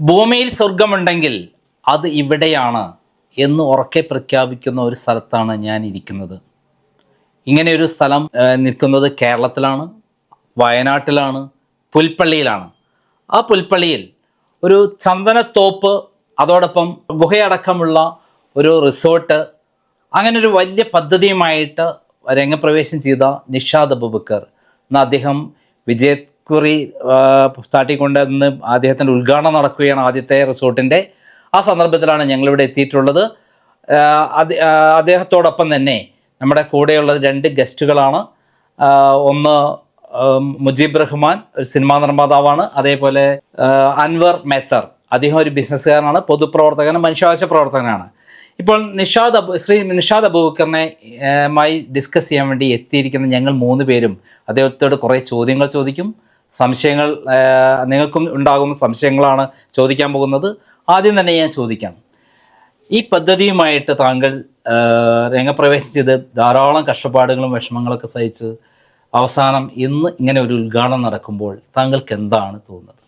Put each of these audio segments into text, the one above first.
ഭൂമിയിൽ സ്വർഗമുണ്ടെങ്കിൽ അത് ഇവിടെയാണ് എന്ന് ഉറക്കെ പ്രഖ്യാപിക്കുന്ന ഒരു സ്ഥലത്താണ് ഞാൻ ഇരിക്കുന്നത്. ഇങ്ങനെ ഒരു സ്ഥലം നിൽക്കുന്നത് കേരളത്തിലാണ്, വയനാട്ടിലാണ്, പുൽപ്പള്ളിയിലാണ്. ആ പുൽപ്പള്ളിയിൽ ഒരു ചന്ദനത്തോപ്പ്, അതോടൊപ്പം ഗുഹയടക്കമുള്ള ഒരു റിസോർട്ട്, അങ്ങനെ ഒരു വലിയ പദ്ധതിയുമായിട്ട് രംഗപ്രവേശം ചെയ്ത നിഷാദ് അബൂബക്കർ എന്ന അദ്ദേഹം വിജയക്കുറി താട്ടിക്കൊണ്ട് ഇന്ന് അദ്ദേഹത്തിൻ്റെ ഉദ്ഘാടനം നടക്കുകയാണ് ആദ്യത്തെ റിസോർട്ടിൻ്റെ. ആ സന്ദർഭത്തിലാണ് ഞങ്ങളിവിടെ എത്തിയിട്ടുള്ളത്. അദ്ദേഹത്തോടൊപ്പം തന്നെ നമ്മുടെ കൂടെയുള്ളത് 2 ഗസ്റ്റുകളാണ്. ഒന്ന് മുജീബ് റഹ്മാൻ, ഒരു സിനിമാ നിർമ്മാതാവാണ്. അതേപോലെ അൻവർ മെത്തർ, അദ്ദേഹം ഒരു ബിസിനസ്സുകാരനാണ്, പൊതുപ്രവർത്തകൻ, മനുഷ്യാവകാശ പ്രവർത്തകനാണ്. ഇപ്പോൾ ശ്രീ നിഷാദ് അബൂബക്കറിനെ മായി ഡിസ്കസ് ചെയ്യാൻ വേണ്ടി എത്തിയിരിക്കുന്ന ഞങ്ങൾ 3 പേരും അദ്ദേഹത്തോട് കുറേ ചോദ്യങ്ങൾ ചോദിക്കും. സംശയങ്ങൾ നിങ്ങൾക്കും ഉണ്ടാകുന്ന സംശയങ്ങളാണ് ചോദിക്കാൻ പോകുന്നത്. ആദ്യം തന്നെ ഞാൻ ചോദിക്കാം, ഈ പദ്ധതിയുമായിട്ട് താങ്കൾ രംഗപ്രവേശം ചെയ്ത് ധാരാളം കഷ്ടപ്പാടുകളും വിഷമങ്ങളൊക്കെ സഹിച്ച് അവസാനം ഇന്ന് ഇങ്ങനെ ഒരു ഉദ്ഘാടനം നടക്കുമ്പോൾ താങ്കൾക്ക് എന്താണ് തോന്നുന്നത്?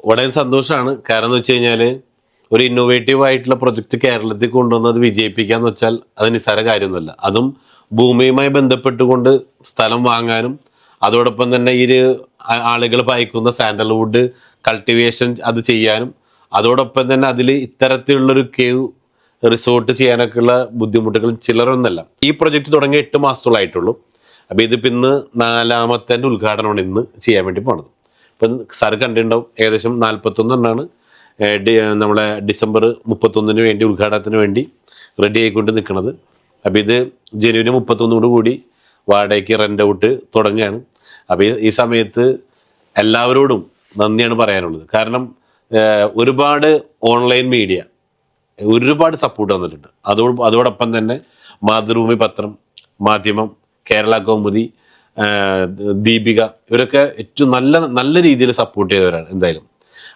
വളരെ സന്തോഷമാണ്. കാരണം എന്ന് വെച്ച് കഴിഞ്ഞാൽ ഒരു ഇന്നോവേറ്റീവ് ആയിട്ടുള്ള പ്രൊജക്റ്റ് കേരളത്തിൽ കൊണ്ടുവന്നത് വിജയിപ്പിക്കാന്ന് വെച്ചാൽ അത് നിസ്സാര കാര്യമൊന്നുമല്ല. അതും ഭൂമിയുമായി ബന്ധപ്പെട്ടുകൊണ്ട് സ്ഥലം വാങ്ങാനും അതോടൊപ്പം തന്നെ ഈ ആളുകൾ പായിക്കുന്ന സാൻഡൽവുഡ് കൾട്ടിവേഷൻ അത് ചെയ്യാനും അതോടൊപ്പം തന്നെ അതിൽ ഇത്തരത്തിലുള്ളൊരു കേവ് റിസോർട്ട് ചെയ്യാനൊക്കെ ഉള്ള ബുദ്ധിമുട്ടുകൾ ചിലരൊന്നല്ല. ഈ പ്രൊജക്റ്റ് തുടങ്ങി 8 മാസത്തോളമായിട്ടുള്ളൂ. അപ്പോൾ ഇതിപ്പോൾ ഇന്ന് 4ാമത്തെ ഉദ്ഘാടനമാണ് ഇന്ന് ചെയ്യാൻ വേണ്ടി പോണത്. ഇപ്പം സാർ കണ്ടിട്ടുണ്ടാവും, ഏകദേശം 41 എണ്ണാണ് നമ്മളെ ഡിസംബർ 31 വേണ്ടി ഉദ്ഘാടനത്തിന് വേണ്ടി റെഡി ആയിക്കൊണ്ട് നിൽക്കുന്നത്. അപ്പോൾ ഇത് ജനുവരി 31 കൂടി വാടകയ്ക്ക് റെൻ്റ് ഔട്ട് തുടങ്ങുകയാണ്. അപ്പോൾ ഈ സമയത്ത് എല്ലാവരോടും നന്ദിയാണ് പറയാനുള്ളത്. കാരണം ഒരുപാട് ഓൺലൈൻ മീഡിയ ഒരുപാട് സപ്പോർട്ട് തന്നിട്ടുണ്ട്. അതോടൊപ്പം തന്നെ മാതൃഭൂമി പത്രം, മാധ്യമം, കേരള കൗമുദി, ദീപിക, ഇവരൊക്കെ ഏറ്റവും നല്ല രീതിയിൽ സപ്പോർട്ട് ചെയ്തവരാണ് എന്തായാലും.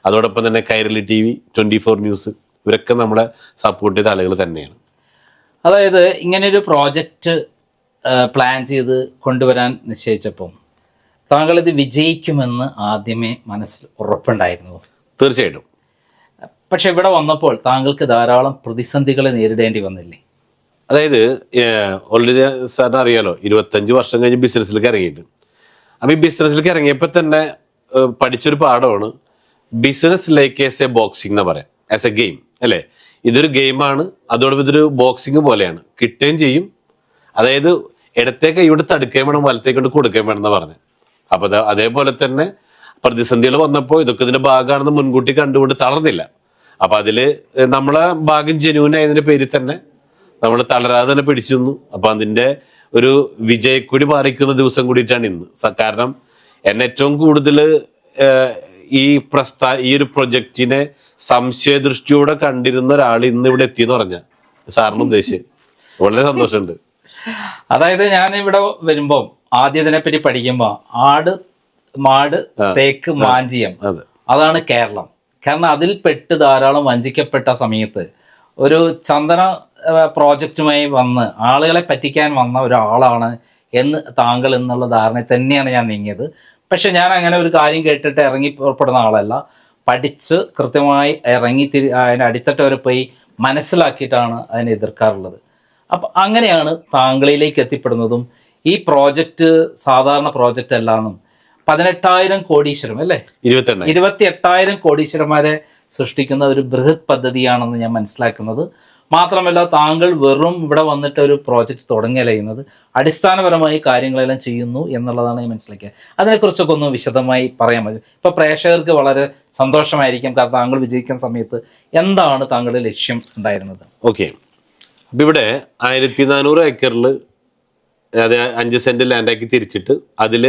അതോടൊപ്പം തന്നെ കൈരളി TV, 24 ന്യൂസ്, ഇവരൊക്കെ നമ്മളെ സപ്പോർട്ട് ചെയ്ത ആളുകൾ തന്നെയാണ്. അതായത് ഇങ്ങനെയൊരു പ്രോജക്റ്റ് പ്ലാൻ ചെയ്ത് കൊണ്ടുവരാൻ നിശ്ചയിച്ചപ്പോൾ താങ്കൾ ഇത് വിജയിക്കുമെന്ന് ആദ്യമേ മനസ്സിൽ ഉറപ്പുണ്ടായിരുന്നു? തീർച്ചയായിട്ടും. പക്ഷെ ഇവിടെ വന്നപ്പോൾ താങ്കൾക്ക് ധാരാളം പ്രതിസന്ധികളെ നേരിടേണ്ടി വന്നില്ലേ? അതായത് ഓൾറെഡി സാറിന് അറിയാലോ, 25 വർഷം കഴിഞ്ഞ് ബിസിനസ്സിലേക്ക് ഇറങ്ങിയിട്ട്. അപ്പം ഈ ബിസിനസ്സിലേക്ക് ഇറങ്ങിയപ്പോൾ തന്നെ പഠിച്ചൊരു പാഠമാണ് business like as A boxing എന്ന് പറയാം, ആസ് എ ഗെയിം അല്ലേ. ഇതൊരു ഗെയിമാണ്, അതോടൊപ്പം ഇതൊരു ബോക്സിങ് പോലെയാണ്, കിട്ടുകയും ചെയ്യും. അതായത് ഇടത്തേക്ക് ഇവിടെ തടുക്കുകയും വേണം, വലത്തേക്കൊണ്ട് കൊടുക്കുകയും വേണം എന്ന് പറഞ്ഞത്. അപ്പോൾ അതേപോലെ തന്നെ പ്രതിസന്ധികൾ വന്നപ്പോൾ ഇതൊക്കെ ഇതിൻ്റെ ഭാഗമാണെന്ന് മുൻകൂട്ടി കണ്ടുകൊണ്ട് തളർന്നില്ല. അപ്പം അതിൽ നമ്മളെ ഭാഗം ജനുവിനായതിൻ്റെ പേരിൽ തന്നെ നമ്മൾ തളരാതെ തന്നെ പിടിച്ചു നിന്നു. അപ്പം അതിൻ്റെ ഒരു വിജയക്കൊടി പാറിക്കുന്ന ദിവസം കൂടിയിട്ടാണ് ഇന്ന്. കാരണം എന്നെ ഏറ്റവും കൂടുതൽ ഈ ഒരു പ്രൊജക്റ്റിനെ സംശയദൃഷ്ടിയോടെ കണ്ടിരുന്ന ഒരാൾ ഇന്ന് ഇവിടെ എത്തിയെന്ന് പറഞ്ഞാൽ സാറിന് ഉദ്ദേശിച്ച് വളരെ സന്തോഷമുണ്ട്. അതായത് ഞാൻ ഇവിടെ വരുമ്പോൾ ആദ്യം ഇതിനെപ്പറ്റി പഠിക്കുമ്പോൾ ആട്, മാട്, തേക്ക്, മാഞ്ചിയം, അതാണ് കേരളം. കാരണം അതിൽ പെട്ട് ധാരാളം വഞ്ചിക്കപ്പെട്ട സമയത്ത് ഒരു ചന്ദന പ്രോജക്റ്റുമായി വന്ന് ആളുകളെ പറ്റിക്കാൻ വന്ന ഒരാളാണ് എന്ന് താങ്കൾ എന്നുള്ള ധാരണ തന്നെയാണ് ഞാൻ നീങ്ങിയത്. പക്ഷെ ഞാൻ അങ്ങനെ ഒരു കാര്യം കേട്ടിട്ട് ഇറങ്ങി പുറപ്പെടുന്ന ആളല്ല. പഠിച്ച് കൃത്യമായി ഇറങ്ങി അതിൻ്റെ അടിത്തട്ട് വരെ പോയി മനസ്സിലാക്കിയിട്ടാണ് അതിനെ എതിർക്കാറുള്ളത്. അപ്പം അങ്ങനെയാണ് താങ്കളിലേക്ക് എത്തിപ്പെടുന്നതും. ഈ പ്രോജക്റ്റ് സാധാരണ പ്രോജക്റ്റ് അല്ലാന്നും 18,000 കോടീശ്വരം അല്ലേ, 28,000 കോടീശ്വരന്മാരെ സൃഷ്ടിക്കുന്ന ഒരു ബൃഹത് പദ്ധതിയാണെന്ന് ഞാൻ മനസ്സിലാക്കുന്നത്. മാത്രമല്ല താങ്കൾ വെറും ഇവിടെ വന്നിട്ട് ഒരു പ്രോജക്റ്റ് തുടങ്ങുകയല്ല ചെയ്യുന്നത്, അടിസ്ഥാനപരമായി കാര്യങ്ങളെല്ലാം ചെയ്യുന്നു എന്നുള്ളതാണ് ഞാൻ മനസ്സിലാക്കിയത്. അതിനെക്കുറിച്ചൊക്കെ ഒന്ന് വിശദമായി പറയാൻ മതി. ഇപ്പോൾ പ്രേക്ഷകർക്ക് വളരെ സന്തോഷമായിരിക്കും, കാരണം താങ്കൾ വിജയിക്കുന്ന സമയത്ത് എന്താണ് താങ്കളുടെ ലക്ഷ്യം ഉണ്ടായിരുന്നത്? ഓക്കെ, അപ്പം ഇവിടെ 1400 ഏക്കറിൽ അത് 5 സെന്റ് ലാൻഡാക്കി തിരിച്ചിട്ട് അതിൽ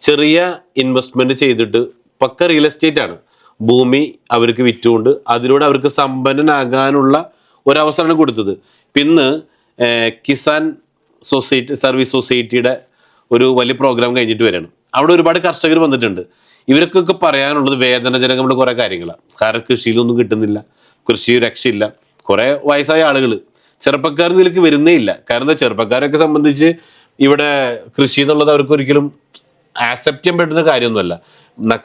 ചെറിയ ഇൻവെസ്റ്റ്മെന്റ് ചെയ്തിട്ട് പക്ക റിയൽ എസ്റ്റേറ്റ് ആണ്, ഭൂമി അവർക്ക് വിറ്റുകൊണ്ട് അതിലൂടെ അവർക്ക് സമ്പന്നനാകാനുള്ള ഒരവസരമാണ് കൊടുത്തത്. പിന്നെ കിസാൻ സർവീസ് സൊസൈറ്റിയുടെ ഒരു വലിയ പ്രോഗ്രാം കഴിഞ്ഞിട്ട് വരികയാണ്. അവിടെ ഒരുപാട് കർഷകർ വന്നിട്ടുണ്ട്. ഇവർക്കൊക്കെ പറയാനുള്ളത് വേദനാജനകമുള്ള കുറേ കാര്യങ്ങളാണ്. കാരണം കൃഷിയിലൊന്നും കിട്ടുന്നില്ല, കൃഷി രക്ഷയില്ല. കുറേ വയസ്സായ ആളുകൾ, ചെറുപ്പക്കാർ ഇതിലേക്ക് വരുന്നേ ഇല്ല. കാരണം എന്താ, ചെറുപ്പക്കാരൊക്കെ സംബന്ധിച്ച് ഇവിടെ കൃഷി എന്നുള്ളത് അവർക്ക് ഒരിക്കലും ആക്സെപ്റ്റ് ചെയ്യാൻ പറ്റുന്ന കാര്യമൊന്നുമല്ല.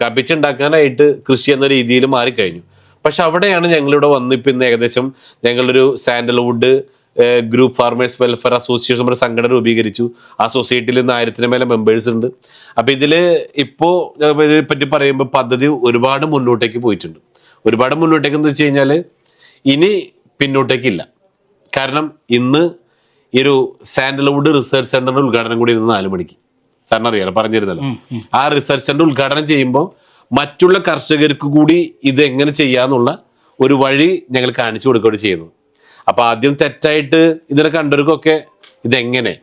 കപ്പിച്ചുണ്ടാക്കാനായിട്ട് കൃഷി എന്ന രീതിയിൽ മാറിക്കഴിഞ്ഞു. പക്ഷെ അവിടെയാണ് ഞങ്ങളിവിടെ വന്ന് ഇപ്പം ഇന്ന് ഏകദേശം ഞങ്ങളൊരു sandalwood group farmers welfare association ഒരു സംഘടന രൂപീകരിച്ചു. ആ സൊസൈറ്റിയിൽ ഇന്ന് 1000-ന് മേലെ മെമ്പേഴ്സ് ഉണ്ട്. അപ്പം ഇതിൽ ഇപ്പോൾ ഇതിനെ പറ്റി പറയുമ്പോൾ പദ്ധതി ഒരുപാട് മുന്നോട്ടേക്ക് പോയിട്ടുണ്ട്. ഒരുപാട് മുന്നോട്ടേക്ക് എന്ന് വെച്ച് കഴിഞ്ഞാൽ ഇനി പിന്നോട്ടേക്കില്ല. കാരണം ഇന്ന് ഈ ഒരു സാൻഡൽവുഡ് റിസർച്ച് സെന്ററിന്റെ ഉദ്ഘാടനം കൂടി ഇന്ന് 4 മണിക്ക് സാറിന് അറിയാലോ, പറഞ്ഞിരുന്നല്ലോ. ആ റിസർച്ച് സെന്റർ ഉദ്ഘാടനം ചെയ്യുമ്പോൾ മറ്റുള്ള കർഷകർക്ക് കൂടി ഇത് എങ്ങനെ ചെയ്യാന്നുള്ള ഒരു വഴി ഞങ്ങൾ കാണിച്ചു കൊടുക്കുകയാണ് ചെയ്യുന്നത്. അപ്പൊ ആദ്യം തെറ്റായിട്ട് ഇതിനെ കണ്ടവർക്കൊക്കെ ഇതെങ്ങനെ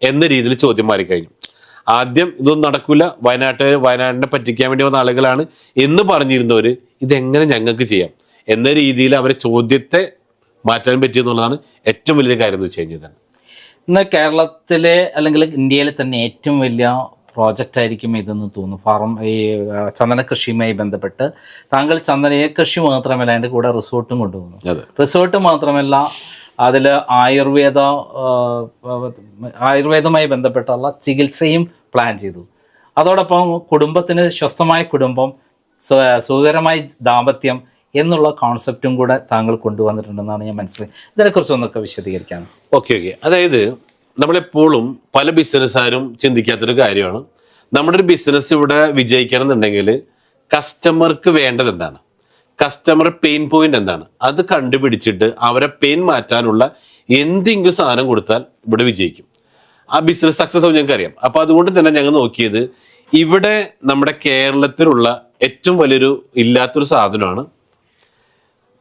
എന്ന രീതിയിൽ ചോദ്യം മാറിക്കഴിഞ്ഞു. ആദ്യം ഇതൊന്നും നടക്കില്ല, വയനാടിനെ പറ്റിക്കാൻ വേണ്ടി വന്ന ആളുകളാണ് എന്ന് പറഞ്ഞിരുന്നവര് ഇതെങ്ങനെ ഞങ്ങൾക്ക് ചെയ്യാം എന്ന രീതിയിൽ അവരെ ചോദ്യത്തെ മാറ്റാൻ പറ്റിയെന്നുള്ളതാണ് ഏറ്റവും വലിയ കാര്യം എന്ന് വെച്ച് കഴിഞ്ഞാൽ. ഇന്ന് കേരളത്തിലെ അല്ലെങ്കിൽ ഇന്ത്യയിലെ തന്നെ ഏറ്റവും വലിയ പ്രോജക്റ്റ് ആയിരിക്കും ഇതെന്ന് തോന്നുന്നു. ഈ ചന്ദന കൃഷിയുമായി ബന്ധപ്പെട്ട് താങ്കൾ ചന്ദനയെ കൃഷി മാത്രമല്ല അതിൻ്റെ കൂടെ റിസോർട്ടും കൊണ്ടുപോകുന്നു. റിസോർട്ട് മാത്രമല്ല അതിൽ ആയുർവേദവുമായി ബന്ധപ്പെട്ടുള്ള ചികിത്സയും പ്ലാൻ ചെയ്തു. അതോടൊപ്പം കുടുംബത്തിന് സ്വസ്ഥമായ കുടുംബം, സുഖകരമായ ദാമ്പത്യം എന്നുള്ള കോൺസെപ്റ്റും കൂടെ താങ്കൾ കൊണ്ടുവന്നിട്ടുണ്ടെന്നാണ് ഞാൻ മനസ്സിലാക്കി. ഇതിനെക്കുറിച്ചൊന്നൊക്കെ വിശദീകരിക്കാം. ഓക്കെ. അതായത് നമ്മളെപ്പോഴും പല ബിസിനസ്സുകാരും ചിന്തിക്കാത്തൊരു കാര്യമാണ്, നമ്മുടെ ഒരു ബിസിനസ് ഇവിടെ വിജയിക്കണം എന്നുണ്ടെങ്കിൽ കസ്റ്റമർക്ക് വേണ്ടത് എന്താണ്, കസ്റ്റമർ പെയിൻ പോയിന്റ് എന്താണ്, അത് കണ്ടുപിടിച്ചിട്ട് അവരെ പെയിൻ മാറ്റാനുള്ള എന്തെങ്കിലും സാധനം കൊടുത്താൽ ഇവിടെ വിജയിക്കും. ആ ബിസിനസ് സക്സസ് ആവും ഞങ്ങൾക്ക് അറിയാം. അപ്പൊ അതുകൊണ്ട് തന്നെ ഞങ്ങൾ നോക്കിയത് ഇവിടെ നമ്മുടെ കേരളത്തിലുള്ള ഏറ്റവും വലിയൊരു ഇല്ലാത്തൊരു സാധനമാണ്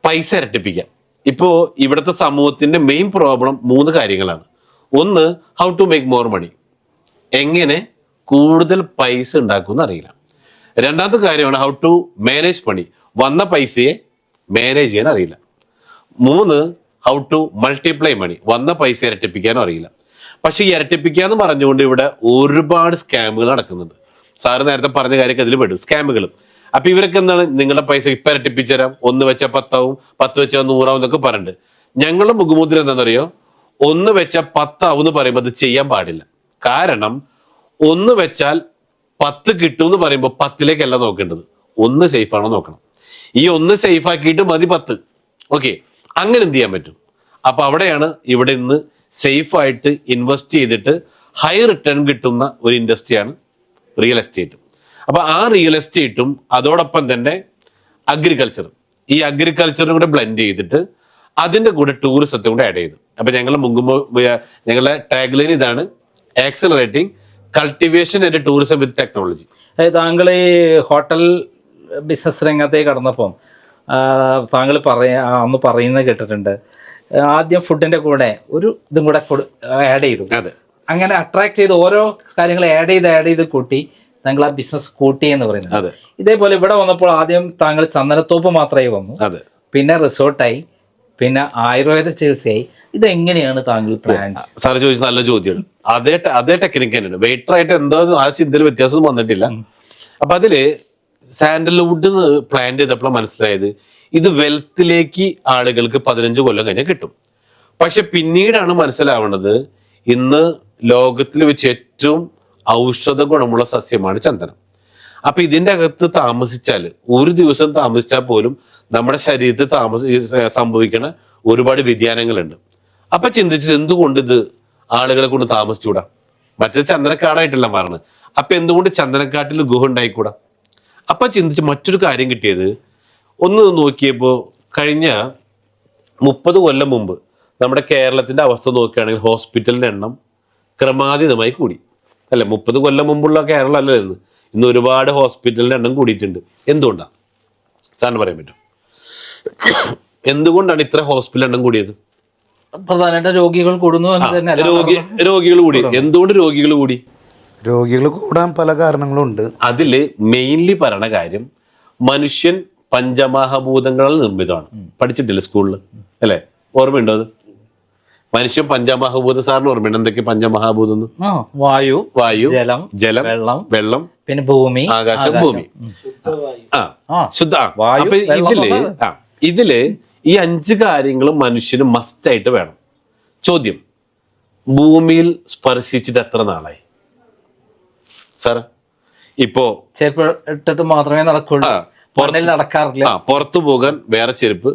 പൈസ ഇരട്ടിപ്പിക്കാൻ. ഇപ്പോൾ ഇവിടുത്തെ സമൂഹത്തിന്റെ മെയിൻ പ്രോബ്ലം 3 കാര്യങ്ങളാണ്. ഒന്ന്, how to make more money, എങ്ങനെ കൂടുതൽ പൈസ ഉണ്ടാക്കുമെന്ന് അറിയില്ല. രണ്ടാമത്തെ കാര്യമാണ് ഹൗ ടു മാനേജ് മണി, വന്ന പൈസയെ മാനേജ് ചെയ്യാൻ അറിയില്ല. 3, ഹൗ ടു മൾട്ടിപ്ലൈ മണി, വന്ന പൈസ ഇരട്ടിപ്പിക്കാനും അറിയില്ല. പക്ഷെ ഈ ഇരട്ടിപ്പിക്കാന്ന് പറഞ്ഞുകൊണ്ട് ഇവിടെ ഒരുപാട് സ്കാമുകൾ നടക്കുന്നുണ്ട്. സാറ് നേരത്തെ പറഞ്ഞ കാര്യമൊക്കെ അതിൽ പെടും, സ്കാമുകൾ. അപ്പൊ ഇവരൊക്കെ എന്താണ്, നിങ്ങളുടെ പൈസ ഇപ്പം ഇരട്ടിപ്പിച്ചു തരാം, 1 വെച്ചാൽ 10 ആവും, 10 വെച്ചാൽ 100 ആവും എന്നൊക്കെ പറഞ്ഞിട്ട്. ഞങ്ങളുടെ മുഖമുദ്ര എന്താണെന്നറിയോ, 1 വെച്ചാൽ 10 ആവും എന്ന് പറയുമ്പോൾ അത് ചെയ്യാൻ പാടില്ല. കാരണം 1 വെച്ചാൽ 10 കിട്ടും എന്ന് പറയുമ്പോൾ 10ലേക്കല്ല നോക്കേണ്ടത്, 1 സേഫ് ആണോ നോക്കണം. ഈ 1 സേഫ് ആക്കിയിട്ട് മതി 10. ഓക്കെ, അങ്ങനെ എന്ത് ചെയ്യാൻ പറ്റും? അപ്പൊ അവിടെയാണ് ഇവിടെ ഇന്ന് സേഫ് ആയിട്ട് ഇൻവെസ്റ്റ് ചെയ്തിട്ട് ഹൈ റിട്ടേൺ കിട്ടുന്ന ഒരു ഇൻഡസ്ട്രിയാണ് റിയൽ എസ്റ്റേറ്റ്. അപ്പൊ ആ റിയൽ എസ്റ്റേറ്റും അതോടൊപ്പം തന്നെ അഗ്രികൾച്ചറും, ഈ അഗ്രികൾച്ചറും കൂടെ ബ്ലെൻഡ് ചെയ്തിട്ട് അതിന്റെ കൂടെ ടൂറിസത്തും കൂടെ ആഡ് ചെയ്തു. അപ്പൊ ഞങ്ങളുടെ ടാഗ് ലൈൻ ഇതാണ്, accelerating cultivation and tourism with technology. താങ്കൾ ഈ ഹോട്ടൽ ബിസിനസ് രംഗത്തേക്ക് കടന്നപ്പം താങ്കൾ അന്ന് പറയുന്നത് കേട്ടിട്ടുണ്ട്, ആദ്യം ഫുഡിന്റെ കൂടെ ഒരു ഇതും കൂടെ ആഡ് ചെയ്തു. അതെ, അങ്ങനെ അട്രാക്ട് ചെയ്ത് ഓരോ കാര്യങ്ങൾ ആഡ് ചെയ്ത് കൂട്ടി താങ്കൾ ആ ബിസിനസ് കൂട്ടി എന്ന് പറയുന്നത്. ഇതേപോലെ ഇവിടെ വന്നപ്പോൾ ആദ്യം താങ്കൾ ചന്ദനത്തോപ്പ് മാത്രമായി വന്നു, പിന്നെ റിസോർട്ടായി, പിന്നെ ആയുർവേദ ചികിത്സയായി. ഇതെങ്ങനെയാണ് താങ്കൾ പ്ലാൻ? സാറ് ചോദിച്ചത് നല്ല ചോദ്യമാണ്. അതേ ടെക്നിക്ക് തന്നെയാണ്. വെയിറ്റർ ആയിട്ട് എന്തോ ആ ചിന്തയിൽ വ്യത്യാസം വന്നിട്ടില്ല. അപ്പൊ അതില് സാൻഡൽവുഡ് പ്ലാൻ ചെയ്തപ്പോൾ മനസ്സിലായത് ഇത് വെൽത്തിലേക്ക് ആളുകൾക്ക് 15 കൊല്ലം കഴിഞ്ഞാൽ കിട്ടും. പക്ഷെ പിന്നീടാണ് മനസ്സിലാവുന്നത് ഇന്ന് ലോകത്തിൽ വെച്ച് ഏറ്റവും ഔഷധ ഗുണമുള്ള സസ്യമാണ് ചന്ദനം. അപ്പൊ ഇതിന്റെ അകത്ത് താമസിച്ചാൽ, ഒരു ദിവസം താമസിച്ചാൽ പോലും നമ്മുടെ ശരീരത്തിൽ സംഭവിക്കുന്ന ഒരുപാട് വ്യതിയാനങ്ങളുണ്ട്. അപ്പൊ ചിന്തിച്ചത് എന്തുകൊണ്ട് ഇത് ആളുകളെ കൊണ്ട് താമസിച്ചുകൂടാ? മറ്റേത് ചന്ദനക്കാടായിട്ടല്ല മാറണം. അപ്പൊ എന്തുകൊണ്ട് ചന്ദനക്കാട്ടിൽ ഗുഹ ഉണ്ടായിക്കൂടാ? അപ്പൊ ചിന്തിച്ച് മറ്റൊരു കാര്യം കിട്ടിയത്, ഒന്ന് നോക്കിയപ്പോൾ കഴിഞ്ഞ 30 കൊല്ലം മുമ്പ് നമ്മുടെ കേരളത്തിന്റെ അവസ്ഥ നോക്കുകയാണെങ്കിൽ ഹോസ്പിറ്റലിന്റെ എണ്ണം ക്രമാതീതമായി കൂടി അല്ലെ? 30 കൊല്ലം മുമ്പുള്ള കേരളം അല്ല ഇന്ന് ഒരുപാട് ഹോസ്പിറ്റലിന്റെ എണ്ണം കൂടിയിട്ടുണ്ട്. എന്തുകൊണ്ടാണ് സാറിന് പറയാൻ പറ്റും? എന്തുകൊണ്ടാണ് ഇത്ര ഹോസ്പിറ്റൽ എണ്ണം കൂടിയത്? പ്രധാനമായിട്ട് രോഗികൾ കൂടുന്നു. രോഗികൾ കൂടി. എന്തുകൊണ്ട് രോഗികൾ കൂടി? രോഗികൾ കൂടാൻ പല കാരണങ്ങളുണ്ട്. അതില് മെയിൻലി പറയണ കാര്യം, മനുഷ്യൻ പഞ്ചമഹാഭൂതങ്ങളാൽ നിർമ്മിതമാണ്. പഠിച്ചിട്ടില്ല സ്കൂളിൽ അല്ലെ? ഓർമ്മയുണ്ടോ അത്? മനുഷ്യൻ പഞ്ചമഹാഭൂതം. സാറിന് ഓർമ്മയുണ്ട് എന്തൊക്കെ പഞ്ചമഹാഭൂതം? വായു, ജലം, വെള്ളം, പിന്നെ ഭൂമി, ആകാശം, ഭൂമി. ശുദ്ധ. അപ്പൊ ഇതില് ഈ 5 കാര്യങ്ങളും മനുഷ്യന് മസ്റ്റ് ആയിട്ട് വേണം. ചോദ്യം, ഭൂമിയിൽ സ്പർശിച്ചിട്ട് എത്ര നാളായി സാർ? ഇപ്പോ ചെരുപ്പ് ഇട്ടിട്ട് മാത്രമേ നടക്കുള്ളൂ, മണ്ണിൽ നടക്കാറില്ല. പുറത്തു പോകാൻ വേറെ ചെരുപ്പ്,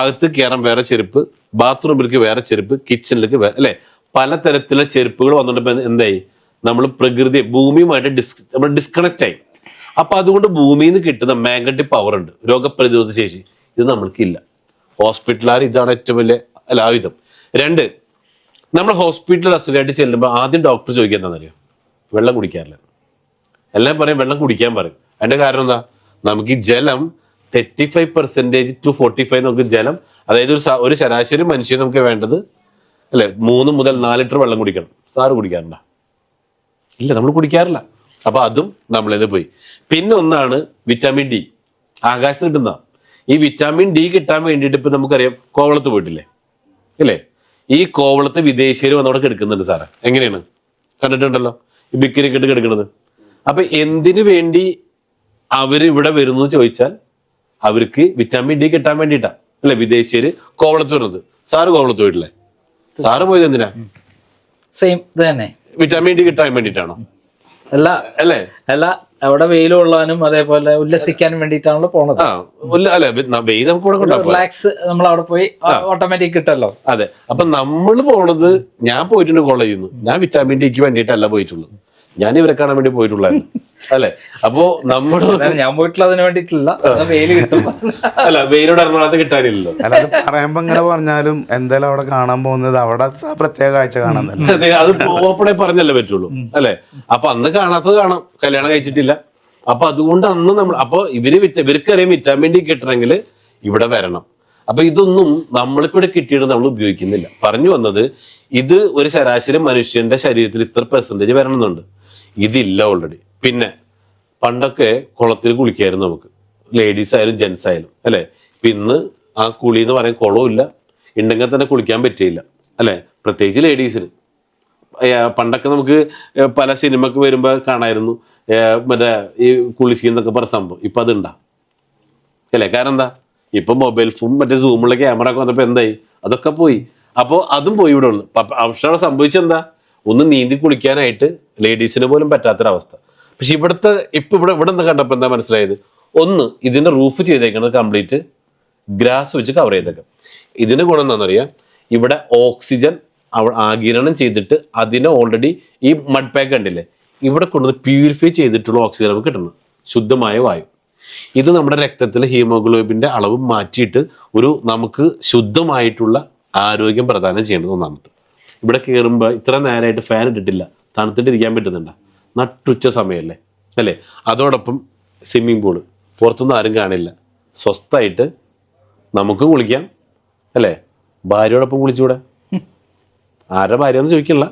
അകത്ത് കയറാൻ വേറെ ചെരുപ്പ്, ബാത്റൂമിലേക്ക് വേറെ ചെരുപ്പ്, കിച്ചണിലേക്ക് വേറെ, അല്ലെ? പലതരത്തിലുള്ള ചെരുപ്പുകൾ വന്നിട്ട് എന്തായി, നമ്മൾ പ്രകൃതി ഭൂമിയുമായിട്ട് നമ്മൾ ഡിസ്കണക്ട് ആയി. അപ്പൊ അതുകൊണ്ട് ഭൂമിയിൽ നിന്ന് കിട്ടുന്ന മാഗ്നറ്റിക് പവർ ഉണ്ട്, രോഗപ്രതിരോധ ശേഷി, ഇത് നമ്മൾക്കില്ല. ഹോസ്പിറ്റലുകാർ ഇതാണ് ഏറ്റവും വലിയ ആയുധം. 2, നമ്മൾ ഹോസ്പിറ്റലിൽ അസുഖമായിട്ട് ചെല്ലുമ്പോൾ ആദ്യം ഡോക്ടർ ചോദിക്കുക എന്താണെന്നറിയോ? വെള്ളം കുടിക്കാറില്ല. എല്ലാം പറയും വെള്ളം കുടിക്കാൻ പറയും. അതിന്റെ കാരണം എന്താ? നമുക്ക് ഈ ജലം 35% to 45 നമുക്ക് ജലം, അതായത് ഒരു ശരാശരി മനുഷ്യന് നമുക്ക് വേണ്ടത് അല്ലെ 3 മുതൽ 4 ലിറ്റർ വെള്ളം കുടിക്കണം. സാറ് കുടിക്കാറുണ്ടോ? ഇല്ല, നമ്മൾ കുടിക്കാറില്ല. അപ്പൊ അതും നമ്മളിത് പോയി. പിന്നെ ഒന്നാണ് വിറ്റാമിൻ ഡി, ആകാശത്ത് കിട്ടുന്ന. ഈ വിറ്റാമിൻ ഡി കിട്ടാൻ വേണ്ടിയിട്ട് ഇപ്പൊ നമുക്കറിയാം, കോവളത്ത് പോയിട്ടില്ലേ അല്ലേ? ഈ കോവളത്ത് വിദേശീയർ വന്നവിടെ കിടക്കുന്നുണ്ട് സാറേ. എങ്ങനെയാണ്? കണ്ടിട്ടുണ്ടല്ലോ ഈ ബിക്കിനിക്ക് ഇട്ട് കിടക്കുന്നത്. അപ്പൊ എന്തിനു വേണ്ടി അവര് ഇവിടെ വരുന്നു ചോദിച്ചാൽ അവർക്ക് വിറ്റാമിൻ ഡി കിട്ടാൻ വേണ്ടിയിട്ടാ അല്ലെ വിദേശീയര് കോവളത്ത് വരുന്നത്. സാറ് കോവളത്ത് പോയിട്ടില്ലേ? സാറ് പോയത് എന്തിനാ? സെയിം ഇത് തന്നെ, വിറ്റാമിൻ ഡി കിട്ടാൻ വേണ്ടിയിട്ടാണോ? അല്ല, അവിടെ വെയിൽ കൊള്ളാനും അതേപോലെ ഉല്ലസിക്കാനും വേണ്ടിയിട്ടാണല്ലോ പോണത്. വെയിൽ നമുക്ക് റിലാക്സ്, നമ്മൾ അവിടെ പോയി ഓട്ടോമാറ്റിക് കിട്ടല്ലോ. അതെ. അപ്പൊ നമ്മൾ പോണത്, ഞാൻ പോയിട്ടുണ്ട് കോളേജിൽ നിന്ന്, ഞാൻ വിറ്റാമിൻ ഡിക്ക് വേണ്ടിയിട്ടല്ല പോയിട്ടുള്ളത്, ഞാൻ ഇവരെ കാണാൻ വേണ്ടി പോയിട്ടുള്ളായിരുന്നു അല്ലെ? അപ്പോ നമ്മൾ ഞാൻ പോയിട്ടുള്ള അതിന് വേണ്ടിയിട്ടില്ല, വെയിൽ കിട്ടും. അല്ല, വെയിലോട് എറണാകുളത്ത് കിട്ടാനില്ലല്ലോ. അല്ല, അത് പറയുമ്പോ ഇങ്ങനെ പറഞ്ഞാലും എന്തായാലും അവിടെ കാണാൻ പോകുന്നത് അവിടെ പ്രത്യേക കാഴ്ച കാണാൻ തന്നെ. അതെ, അത് ഓപ്പണായി പറഞ്ഞല്ലേ പറ്റുള്ളൂ അല്ലെ? അപ്പൊ അന്ന് കാണാത്തത് കാണാം, കല്യാണം കഴിച്ചിട്ടില്ല. അപ്പൊ അതുകൊണ്ട് അന്ന് നമ്മൾ, അപ്പൊ ഇവർക്കറിയാം വിറ്റാമിൻ ഡി കിട്ടണമെങ്കിൽ ഇവിടെ വരണം. അപ്പൊ ഇതൊന്നും നമ്മൾക്ക് ഇവിടെ കിട്ടിയിട്ട് നമ്മൾ ഉപയോഗിക്കുന്നില്ല. പറഞ്ഞു വന്നത്, ഇത് ഒരു ശരാശരി മനുഷ്യന്റെ ശരീരത്തിൽ ഇത്ര % വരണമെന്നുണ്ട്, ഇതില്ല ഓൾറെഡി. പിന്നെ പണ്ടൊക്കെ കുളത്തിൽ കുളിക്കായിരുന്നു നമുക്ക്, ലേഡീസ് ആയാലും ജെന്റ്സ് ആയാലും അല്ലെ? ഇപ്പൊ ഇന്ന് ആ കുളി എന്ന് പറയാൻ കുളവും ഇല്ല, ഉണ്ടെങ്കിൽ തന്നെ കുളിക്കാൻ പറ്റിയില്ല അല്ലെ? പ്രത്യേകിച്ച് ലേഡീസിന്. പണ്ടൊക്കെ നമുക്ക് പല സിനിമക്ക് വരുമ്പോ കാണായിരുന്നു മറ്റേ ഈ കുളിക്കുന്നൊക്കെ പറഞ്ഞ സംഭവം. ഇപ്പൊ അതുണ്ടാ അല്ലെ? കാരണം എന്താ? ഇപ്പൊ മൊബൈൽ ഫോൺ മറ്റേ സൂമുള്ള ക്യാമറ ഒക്കെ വന്നപ്പോ എന്തായി? അതൊക്കെ പോയി. അപ്പോ അതും പോയി ഇവിടെ ഉള്ളു. പക്ഷെ അവിടെ സംഭവിച്ചെന്താ? ഒന്ന് നീന്തി കുളിക്കാനായിട്ട് ലേഡീസിന് പോലും പറ്റാത്തൊരവസ്ഥ. പക്ഷെ ഇവിടെ എന്താ കണ്ടപ്പോ എന്താ മനസ്സിലായത്? ഒന്ന്, ഇതിന്റെ റൂഫ് ചെയ്തേക്കുന്നത് കംപ്ലീറ്റ് ഗ്രാസ് വെച്ച് കവർ ചെയ്തേക്കാം. ഇതിന് ഗുണം എന്താണെന്നറിയാം, ഇവിടെ ഓക്സിജൻ ആഗിരണം ചെയ്തിട്ട് അതിനെ ഓൾറെഡി ഈ മഡ് പാക്ക് കണ്ടില്ലേ, ഇവിടെ കൊണ്ടുവന്ന് പ്യൂരിഫൈ ചെയ്തിട്ടുള്ള ഓക്സിജൻ നമുക്ക് കിട്ടുന്നു, ശുദ്ധമായ വായു. ഇത് നമ്മുടെ രക്തത്തിൽ ഹീമോഗ്ലോബിന്റെ അളവ് മാറ്റിയിട്ട് നമുക്ക് ശുദ്ധമായിട്ടുള്ള ആരോഗ്യം പ്രദാനം ചെയ്യേണ്ടത് ഒന്നാമത്തെ. ഇവിടെ കയറുമ്പോൾ ഇത്ര നേരമായിട്ട് ഫാൻ ഇട്ടിട്ടില്ല, തണുത്തിട്ട് ഇരിക്കാൻ പറ്റുന്നുണ്ട? നട്ടുച്ച സമയമല്ലേ അല്ലേ? അതോടൊപ്പം സ്വിമ്മിങ് പൂള്, പുറത്തൊന്നും ആരും കാണില്ല, സ്വസ്ഥമായിട്ട് നമുക്ക് കുളിക്കാം അല്ലേ? ഭാര്യയോടൊപ്പം കുളിച്ചൂടെ? ആരുടെ ഭാര്യ എന്ന് ചോദിക്കില്ല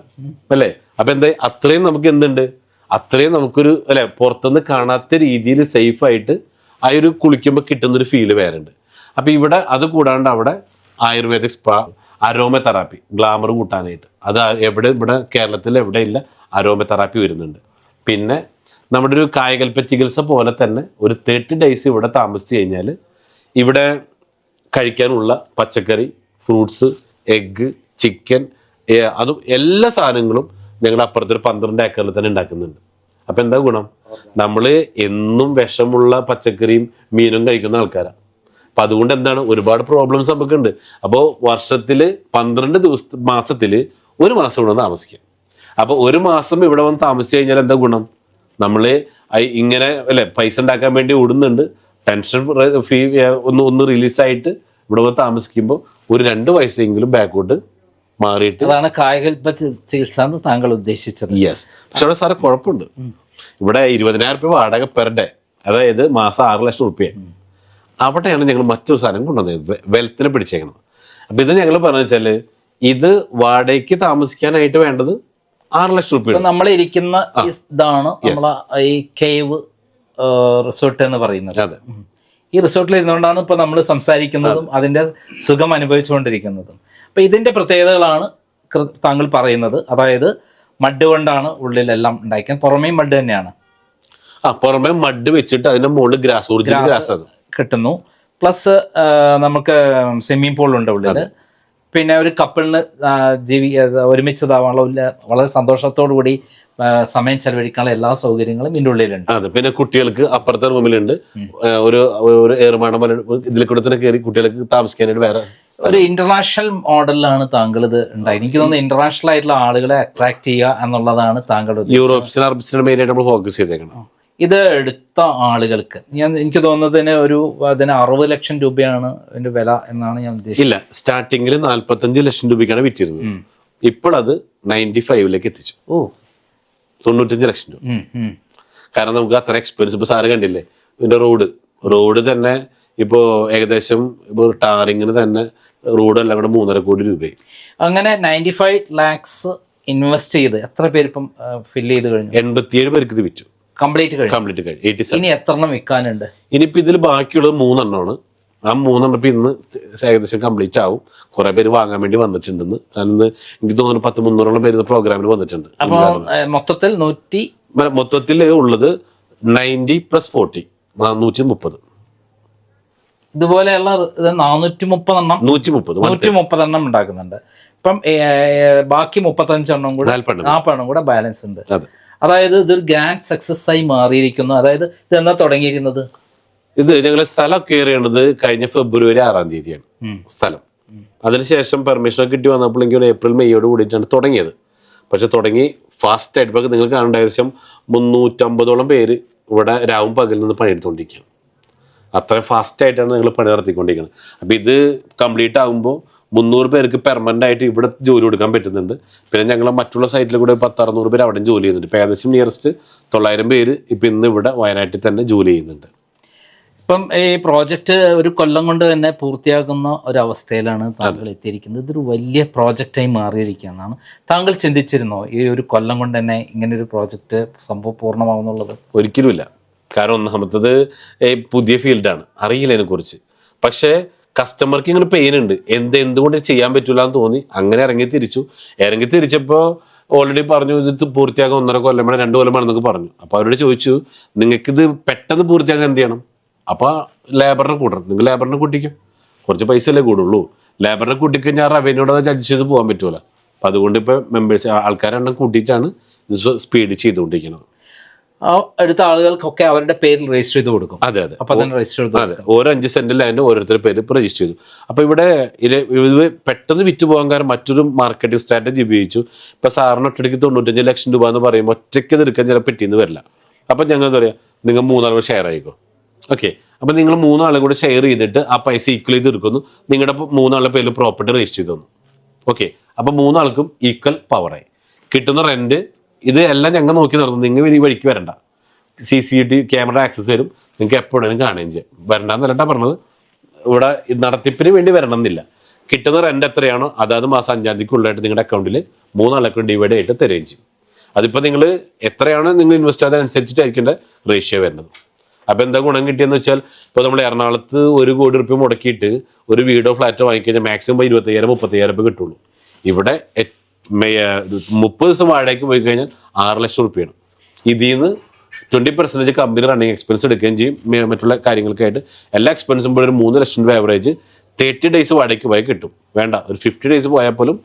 അല്ലേ? അപ്പൊ എന്താ, അത്രയും നമുക്ക് എന്തുണ്ട്, അത്രയും നമുക്കൊരു അല്ലെ പുറത്തുനിന്ന് കാണാത്ത രീതിയിൽ സേഫ് ആയിട്ട് ആ ഒരു കുളിക്കുമ്പോൾ കിട്ടുന്നൊരു ഫീല് വേറെ ഉണ്ട്. അപ്പൊ ഇവിടെ അത് കൂടാണ്ട് അവിടെ ayurvedic spa, aroma therapy, glamour കൂട്ടാനായിട്ട്, അത് ഇവിടെ കേരളത്തിൽ എവിടെയില്ല അരോമ തെറാപ്പി വരുന്നുണ്ട്. പിന്നെ നമ്മുടെ ഒരു കായകൽപ്പ ചികിത്സ പോലെ തന്നെ ഒരു 30 days ഇവിടെ താമസിച്ച് കഴിഞ്ഞാൽ ഇവിടെ കഴിക്കാനുള്ള പച്ചക്കറി, ഫ്രൂട്ട്സ്, എഗ്ഗ്, ചിക്കൻ, അതും എല്ലാ സാധനങ്ങളും ഞങ്ങളുടെ അപ്പുറത്തൊരു 12 ഏക്കറിൽ തന്നെ ഉണ്ടാക്കുന്നുണ്ട്. അപ്പൊ എന്താ ഗുണം? നമ്മള് എന്നും വിഷമുള്ള പച്ചക്കറിയും മീനും കഴിക്കുന്ന ആൾക്കാരാണ്. അപ്പൊ അതുകൊണ്ട് എന്താണ്, ഒരുപാട് പ്രോബ്ലംസ് നമുക്കുണ്ട്. അപ്പോൾ വർഷത്തില് 12 മാസത്തില് 1 മാസം ഇവിടെ താമസിക്കാം. അപ്പൊ 1 മാസം ഇവിടെ വന്ന് താമസിച്ചു കഴിഞ്ഞാൽ എന്താ ഗുണം? നമ്മള് ഇങ്ങനെ അല്ലെ പൈസ ഉണ്ടാക്കാൻ വേണ്ടി ഓടുന്നുണ്ട്, ടെൻഷൻ ഫീ ഒന്ന് റിലീസായിട്ട് ഇവിടെ വന്ന് താമസിക്കുമ്പോൾ ഒരു 2 വയസ്സെങ്കിലും ബാക്കോട്ട് മാറിയിട്ട്. അതാണ് കായകൽപ്പ ചികിത്സ എന്ന് താങ്കൾ ഉദ്ദേശിച്ചത്. യെസ്. പക്ഷെ അവിടെ സാറെ കുഴപ്പമുണ്ട്, ഇവിടെ 20,000 രൂപ വാടക പെർ ഡേ, അതായത് മാസം 6 ലക്ഷം റുപ്യ. അവിടെയാണ് ഞങ്ങൾ മറ്റൊരു സാധനം കൊണ്ടുവന്നത്, വെൽത്തിനെ പിടിച്ചേക്കണം. അപ്പൊ ഇത് ഞങ്ങൾ പറഞ്ഞു വെച്ചാല്, ഇത് വാടകയ്ക്ക് താമസിക്കാനായിട്ട് വേണ്ടത് 6 ലക്ഷം റുപ്യ. നമ്മളിരിക്കുന്ന ഇതാണ് നമ്മളെ ഈ കേവ് റിസോർട്ട് എന്ന് പറയുന്നത്. അതെ. ഈ റിസോർട്ടിൽ ഇരുന്നുകൊണ്ടാണ് ഇപ്പൊ നമ്മൾ സംസാരിക്കുന്നതും അതിന്റെ സുഖം അനുഭവിച്ചുകൊണ്ടിരിക്കുന്നതും. അപ്പൊ ഇതിന്റെ പ്രത്യേകതകളാണ് താങ്കൾ പറയുന്നത്. അതായത് മഡ് കൊണ്ടാണ് ഉള്ളിലെല്ലാം ഉണ്ടാക്കിയത്, പുറമേയും മഡ് തന്നെയാണ്. പുറമേ മഡ് വെച്ചിട്ട് അതിന്റെ മുകളിൽ ഗ്രാസ്, ഒറിജിനൽ ഗ്രാസ് അത് കിട്ടുന്നു. പ്ലസ് നമുക്ക് സ്വിമ്മിംഗ് പൂൾ ഉണ്ട് ഉള്ളില്. പിന്നെ ഒരു കപ്പിളിന് ഒരുമിച്ചതാവാനുള്ള വളരെ സന്തോഷത്തോടു കൂടി സമയം ചെലവഴിക്കാനുള്ള എല്ലാ സൗകര്യങ്ങളും ഇതിൻ്റെ ഉള്ളിലുണ്ട്. അതെ, പിന്നെ കുട്ടികൾക്ക് അപ്പുറത്തെ റൂമിലുണ്ട് ഒരു ഏറുമാടം ഇതിൽ കൂടെ തന്നെ കയറി കുട്ടികൾക്ക് താമസിക്കാനായിട്ട് വേറെ ഒരു ഇന്റർനാഷണൽ മോഡലിലാണ് താങ്കൾ ഇത് ഉണ്ടായി. എനിക്ക് തോന്നുന്നു ഇന്റർനാഷണൽ ആയിട്ടുള്ള ആളുകളെ അട്രാക്ട് ചെയ്യുക എന്നുള്ളതാണ് താങ്കളുടെ യൂറോപ്യൻ അറബ്സിനെ മെയിനായിട്ട് നമ്മൾ ഫോക്കസ് ചെയ്തേക്കണം. ഇത് എടുത്ത ആളുകൾക്ക് എനിക്ക് തോന്നുന്നതിന് അതിന് 60 ലക്ഷം രൂപയാണ് ഇതിന്റെ വില എന്നാണ് ഞാൻ ഉദ്ദേശിച്ചത്. ഇല്ല, സ്റ്റാർട്ടിങ്ങിൽ 45 ലക്ഷം രൂപയ്ക്കാണ് വിറ്റിരുന്നത്. ഇപ്പോൾ അത് 95 എത്തിച്ചു. 95 ലക്ഷം രൂപ. കാരണം നമുക്ക് അത്ര എക്സ്പെൻസ് ഇപ്പൊ സാറ് കണ്ടില്ലേ, ഇതിന്റെ റോഡ് തന്നെ ഇപ്പോ ഏകദേശം ഇപ്പൊ ടാറിങ്ങിന് തന്നെ റോഡ് എല്ലാം കൂടെ 3.5 കോടി രൂപയായി. അങ്ങനെ 95 ലാക്സ് ഇൻവെസ്റ്റ് ചെയ്ത് എത്ര പേര് ഇപ്പം ഫില്ല് ചെയ്ത് കഴിഞ്ഞു? 87 പേർക്ക് ഇത് വിറ്റു. കംപ്ലീറ്റ് കഴിഞ്ഞു. 87. ഇനി എത്ര എണ്ണം വിൽക്കാനുണ്ട്? ഇനിയിപ്പോ ഇതിൽ ബാക്കിയുള്ളത് 3 എണ്ണമാണ്. ആ 3 എണ്ണം ഇപ്പൊ ഇന്ന് ഏകദേശം കംപ്ലീറ്റ് ആവും. കുറെ പേര് വാങ്ങാൻ വേണ്ടി വന്നിട്ടുണ്ടെന്ന്. കാരണം എനിക്ക് തോന്നുന്നു 100-300 പേര് പ്രോഗ്രാമിൽ വന്നിട്ടുണ്ട്. അപ്പൊ മൊത്തത്തിൽ ഉള്ളത് 90 + 40 430. ഇതുപോലെയുള്ള 430 എണ്ണം 130 എണ്ണം ഉണ്ടാക്കുന്നുണ്ട്. ഇപ്പം ബാക്കി 35 എണ്ണം കൂടെ 40 എണ്ണം കൂടെ ബാലൻസ് ഉണ്ട്. അതായത് ഇതൊരു ഗ്രാൻഡ് സക്സസ് ആയി മാറിയിരിക്കുന്നു. അതായത് ഇത് എന്നാ തുടങ്ങിയിരിക്കുന്നത്? ഇത് ഞങ്ങൾ സ്ഥലം കയറി ചെയ്യണത് കഴിഞ്ഞ ഫെബ്രുവരി 6-ാം തീയതിയാണ് സ്ഥലം. അതിനുശേഷം പെർമിഷൻ കിട്ടി വന്നപ്പോൾ എനിക്ക് ഏപ്രിൽ മെയ്യോട് കൂടിയിട്ടാണ് തുടങ്ങിയത്. പക്ഷെ തുടങ്ങി ഫാസ്റ്റ് ആയിട്ട് ഇപ്പൊ നിങ്ങൾ കാണേണ്ട ഏകദേശം 350ഓളം പേര് ഇവിടെ രാവും പകലിൽ നിന്ന് പണിയെടുത്തുകൊണ്ടിരിക്കുകയാണ്. അത്ര ഫാസ്റ്റ് ആയിട്ടാണ് നിങ്ങൾ പണി നടത്തിക്കൊണ്ടിരിക്കുന്നത്. അപ്പൊ ഇത് കംപ്ലീറ്റ് ആകുമ്പോൾ 300 പേർക്ക് പെർമനന്റ് ആയിട്ട് ഇവിടെ ജോലി കൊടുക്കാൻ പറ്റുന്നുണ്ട്. പിന്നെ ഞങ്ങൾ മറ്റുള്ള സൈറ്റിൽ കൂടെ 1000-600 പേര് അവിടെ ജോലി ചെയ്യുന്നുണ്ട്. ഇപ്പം ഏകദേശം നിയറസ്റ്റ് 900 പേര് ഇപ്പം ഇന്ന് ഇവിടെ വയനാട്ടിൽ തന്നെ ജോലി ചെയ്യുന്നുണ്ട്. ഇപ്പം ഈ പ്രോജക്റ്റ് ഒരു കൊല്ലം കൊണ്ട് തന്നെ പൂർത്തിയാക്കുന്ന ഒരവസ്ഥയിലാണ് താങ്കൾ എത്തിയിരിക്കുന്നത്. ഇതൊരു വലിയ പ്രോജക്റ്റായി മാറിയിരിക്കുകയെന്നാണ് താങ്കൾ ചിന്തിച്ചിരുന്നോ ഈ ഒരു കൊല്ലം കൊണ്ട് തന്നെ ഇങ്ങനെ ഒരു പ്രോജക്റ്റ് സംഭവം പൂർണ്ണമാവുന്നുള്ളത്? ഒരിക്കലുമില്ല. കാരണം ഒന്നാമത്തത് പുതിയ ഫീൽഡാണ്, അറിയില്ല അതിനെക്കുറിച്ച്. പക്ഷേ കസ്റ്റമർക്ക് ഇങ്ങനെ പെയിൻ ഉണ്ട്, എന്തുകൊണ്ട് ചെയ്യാൻ പറ്റൂല എന്ന് തോന്നി അങ്ങനെ ഇറങ്ങി തിരിച്ചപ്പോൾ ഓൾറെഡി പറഞ്ഞു ഇത് പൂർത്തിയാക്കാൻ 1.5 കൊല്ലം വേണം 2 കൊല്ലം വേണമെന്നൊക്കെ പറഞ്ഞു. അപ്പോൾ അവരോട് ചോദിച്ചു നിങ്ങൾക്കിത് പെട്ടെന്ന് പൂർത്തിയാക്കാൻ എന്ത് ചെയ്യണം? അപ്പോൾ ലേബറിനെ കൂട്ടണം. നിങ്ങൾ ലേബറിനെ കൂട്ടിക്കും, കുറച്ച് പൈസ അല്ലേ കൂടുള്ളൂ. ലേബറിനെ കൂട്ടിക്കഴിഞ്ഞാൽ റവന്യൂടെ അഡ്ജസ്റ്റ് ചെയ്ത് പോകാൻ പറ്റൂല. അപ്പം അതുകൊണ്ട് ഇപ്പോൾ മെമ്പേഴ്സ് ആൾക്കാരെണ്ണം കൂട്ടിയിട്ടാണ് ഇത് സ്പീഡ് ചെയ്തുകൊണ്ടിരിക്കുന്നത്. അടുത്ത ആളുകൾക്കൊക്കെ അവരുടെ പേരിൽ രജിസ്റ്റർ ചെയ്ത് കൊടുക്കും. അതെ അപ്പൊ തന്നെ രജിസ്റ്റർ ചെയ്തു. അതെ, ഓരോ 5 സെന്റ് ലാൻഡ് ഓരോരുത്തരുടെ പേര് ഇപ്പൊ രജിസ്റ്റർ ചെയ്തു. അപ്പൊ ഇവിടെ ഇത് പെട്ടെന്ന് വിറ്റ് പോകാൻ കാരണം മറ്റൊരു മാർക്കറ്റിംഗ് സ്ട്രാറ്റജി ഉപയോഗിച്ചു. ഇപ്പൊ സാറിന് ഒറ്റയ്ക്ക് 95 ലക്ഷം രൂപ എന്ന് പറയുമ്പോൾ ഒറ്റയ്ക്ക് ഇത് എടുക്കാൻ ചില പെട്ടിന്ന് വരില്ല. അപ്പൊ ഞങ്ങൾ എന്താ പറയാ, നിങ്ങൾ 3 ആളുകൾ ഷെയർ ആയിക്കോ. ഓക്കെ, അപ്പൊ നിങ്ങൾ 3 ആളും കൂടെ ഷെയർ ചെയ്തിട്ട് ആ പൈസ ഈക്വൽ ചെയ്ത് എടുക്കുന്നു. നിങ്ങളുടെ 3 ആളുടെ പേരിൽ പ്രോപ്പർട്ടി രജിസ്റ്റർ ചെയ്തു തന്നു. ഓക്കെ, അപ്പൊ 3 ആൾക്കും ഈക്വൽ പവറായി. കിട്ടുന്ന റെന്റ് ഇത് എല്ലാം ഞങ്ങൾ നോക്കി നടത്തും. നിങ്ങൾ ഈ വഴിക്ക് വരണ്ട, CCTV ക്യാമറ ആക്സസ് തരും, നിങ്ങൾക്ക് എപ്പോഴും കാണുകയും ചെയ്യാം. വരണ്ടെന്നല്ല പറഞ്ഞത്, ഇവിടെ നടത്തിപ്പിന് വേണ്ടി വരണം എന്നില്ല. കിട്ടുന്ന റെന്റ് എത്രയാണോ അതാത് മാസം 5-ാം തീയതിക്കുള്ളതായിട്ട് നിങ്ങളുടെ അക്കൗണ്ടിൽ 3 ആൾക്കും ഡിവൈഡ് ആയിട്ട് തരുകയും ചെയ്യും. അതിപ്പോൾ നിങ്ങൾ എത്രയാണോ നിങ്ങൾ ഇൻവെസ്റ്റ് ചെയ്തതനുസരിച്ചിട്ടായിരിക്കും റേഷ്യോ വരുന്നത്. അപ്പോൾ എന്താ ഗുണം കിട്ടിയെന്ന് വെച്ചാൽ, ഇപ്പോൾ നമ്മൾ എറണാകുളത്ത് 1 കോടി രൂപ മുടക്കിയിട്ട് ഒരു വീടോ ഫ്ലാറ്റോ വാങ്ങിക്കഴിഞ്ഞാൽ മാക്സിമം 25,000-30,000 രൂപ കിട്ടുള്ളൂ. ഇവിടെ 30 ദിവസം വാടകയ്ക്ക് പോയി കഴിഞ്ഞാൽ 6 ലക്ഷം രൂപയാണ്. ഇതിൽ നിന്ന് 20% കമ്പനി റണ്ണിങ് എക്സ്പെൻസ് എടുക്കുകയും ചെയ്യും. മറ്റുള്ള കാര്യങ്ങൾക്കായിട്ട് എല്ലാ എക്സ്പെൻസും പോലും ഒരു 3 ലക്ഷം രൂപ ആവറേജ് 30 ഡേയ്സ് വാടകയ്ക്ക് പോയാൽ കിട്ടും. വേണ്ട, ഒരു 50 ഡേയ്സ് പോയാൽ പോലും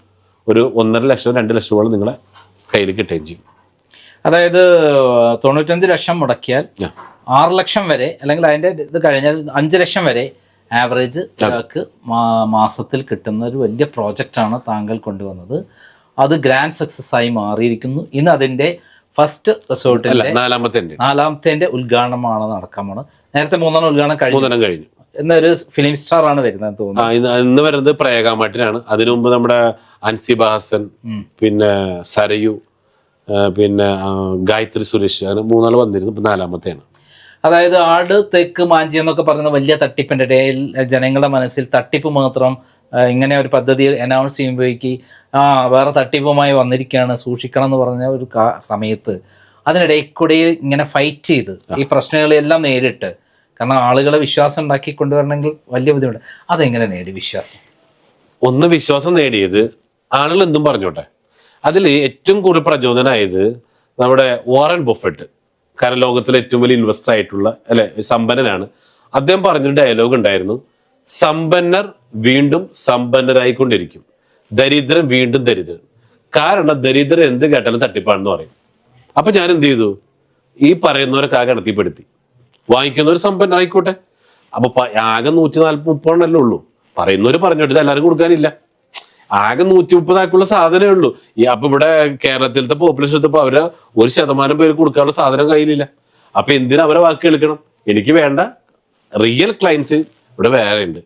ഒരു 1.5 ലക്ഷം 2 ലക്ഷം രൂപ നിങ്ങളെ കയ്യിൽ കിട്ടുകയും ചെയ്യും. അതായത് 95 ലക്ഷം മുടക്കിയാൽ 6 ലക്ഷം വരെ, അല്ലെങ്കിൽ അതിൻ്റെ ഇത് കഴിഞ്ഞാൽ 5 ലക്ഷം വരെ ആവറേജ് മാസത്തിൽ കിട്ടുന്ന ഒരു വലിയ പ്രോജക്റ്റാണ് താങ്കൾ കൊണ്ടുവന്നത്. അത് ഗ്രാൻഡ് സക്സസ് ആയി മാറിയിരിക്കുന്നു. ഇന്ന് അതിൻ്റെ ഫസ്റ്റ് റിസോർട്ടിന്റെ 4ാമത്തെ ഉദ്ഘാടനമാണ് നടക്കാൻ പോണത്. നേരത്തെ 3 ഉദ്ഘാടനം കഴിഞ്ഞു. എന്നൊരു ഫിലിം സ്റ്റാർ ആണ് വരുന്നത് തോന്നുന്നു. ഇന്ന് വരുന്നത് പ്രേഗാമാട്ടിനാണ്. അതിനു മുമ്പ് നമ്മുടെ അൻസിബ ഹസൻ, പിന്നെ സരയു, പിന്നെ ഗായത്രി സുരേഷ്, അങ്ങനെ 3 ആൾ വന്നിരുന്നു. ഇപ്പൊ 4ാമത്തെയാണ്. അതായത് ആട് തെക്ക് മാഞ്ചി എന്നൊക്കെ പറയുന്ന വലിയ തട്ടിപ്പിന്റെ ഇടയിൽ ജനങ്ങളുടെ മനസ്സിൽ തട്ടിപ്പ് മാത്രം ഇങ്ങനെ ഒരു പദ്ധതി അനൗൺസ് ചെയ്യുമ്പോഴേക്ക് വേറെ തട്ടിപ്പുമായി വന്നിരിക്കുകയാണ്, സൂക്ഷിക്കണം എന്ന് പറഞ്ഞ ഒരു സമയത്ത് അതിനിടയിൽ കൂടെ ഇങ്ങനെ ഫൈറ്റ് ചെയ്ത് ഈ പ്രശ്നങ്ങളെല്ലാം നേരിട്ട്, കാരണം ആളുകളെ വിശ്വാസം ഉണ്ടാക്കി കൊണ്ടുവരണമെങ്കിൽ വലിയ ബുദ്ധിമുട്ട്. അതെങ്ങനെ നേടി വിശ്വാസം? വിശ്വാസം നേടിയത് ആളുകൾ എന്തും പറഞ്ഞോട്ടെ. അതിൽ ഏറ്റവും കൂടുതൽ പ്രചോദനമായത് നമ്മുടെ വാറൻ ബഫറ്റ്. കാരണം ലോകത്തിലെ ഏറ്റവും വലിയ ഇൻവെസ്റ്റർ ആയിട്ടുള്ള സമ്പന്നനാണ്. അദ്ദേഹം പറഞ്ഞൊരു ഡയലോഗ് ഉണ്ടായിരുന്നു, സമ്പന്നർ വീണ്ടും സമ്പന്നരായിക്കൊണ്ടിരിക്കും, ദരിദ്രൻ വീണ്ടും ദരിദ്രൻ. കാരണം ദരിദ്രൻ എന്ത് കേട്ടാലും തട്ടിപ്പാണെന്ന് പറയും. അപ്പൊ ഞാൻ എന്ത് ചെയ്തു, ഈ പറയുന്നവരൊക്കെ ആകെ ഗണത്തിൽപ്പെടുത്തി. വാങ്ങിക്കുന്നവർ സമ്പന്ന ആയിക്കോട്ടെ. അപ്പൊ ആകെ 140-130 ഉള്ളൂ. പറയുന്നവര് പറഞ്ഞോട്ട് ഇത് എല്ലാവരും കൊടുക്കാനില്ല. ആകെ 130 സാധനമേ ഉള്ളൂ. അപ്പൊ ഇവിടെ കേരളത്തിലത്തെ പോപ്പുലേഷൻ എടുത്തപ്പോ അവര് 1% പേര് കൊടുക്കാനുള്ള സാധനം കയ്യിലില്ല. അപ്പൊ എന്തിനാ അവരെ വാക്ക് കേൾക്കണം? എനിക്ക് വേണ്ട റിയൽ ക്ലയൻസ് ഇവിടെ വേറെ ഉണ്ട്.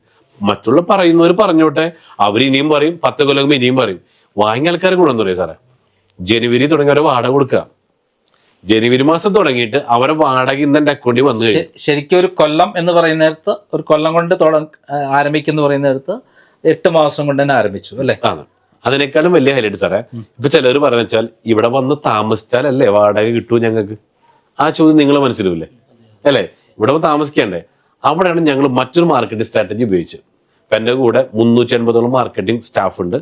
മറ്റുള്ള പറയുന്നവർ പറഞ്ഞോട്ടെ, അവരിനിയും പറയും, 10 കൊല്ലം ഇനിയും പറയും. വാങ്ങിയ ആൾക്കാരെ ഗുണം പറയും സാറേ. ജനുവരി തുടങ്ങി അവരെ വാടക കൊടുക്കുക. ജനുവരി മാസം തുടങ്ങിയിട്ട് അവരെ വാടക ഇന്ന് എന്റെ അക്കൗണ്ടിൽ വന്നു കഴിഞ്ഞു. ശരിക്കും ഒരു കൊല്ലം എന്ന് പറയുന്നിടത്ത്, ഒരു കൊല്ലം കൊണ്ട് ആരംഭിക്കുന്ന പറയുന്നിടത്ത് 8 മാസം കൊണ്ട് തന്നെ ആരംഭിച്ചു അല്ലേ? ആണ്. അതിനേക്കാളും വലിയ ഹൈലൈറ്റ് സാറേ, ഇപ്പൊ ചിലർ പറഞ്ഞു വെച്ചാൽ ഇവിടെ വന്ന് താമസിച്ചാലല്ലേ വാടക കിട്ടൂ ഞങ്ങൾക്ക്. ആ ചോദ്യം നിങ്ങളെ മനസ്സിലില്ലേ അല്ലേ? ഇവിടെ വന്ന് താമസിക്കണ്ടേ? അവിടെയാണ് ഞങ്ങൾ മറ്റൊരു മാർക്കറ്റിംഗ് സ്ട്രാറ്റജി ഉപയോഗിച്ചത്. ഇപ്പൊ എൻ്റെ കൂടെ 380ഓളം മാർക്കറ്റിംഗ് സ്റ്റാഫ് ഉണ്ട്.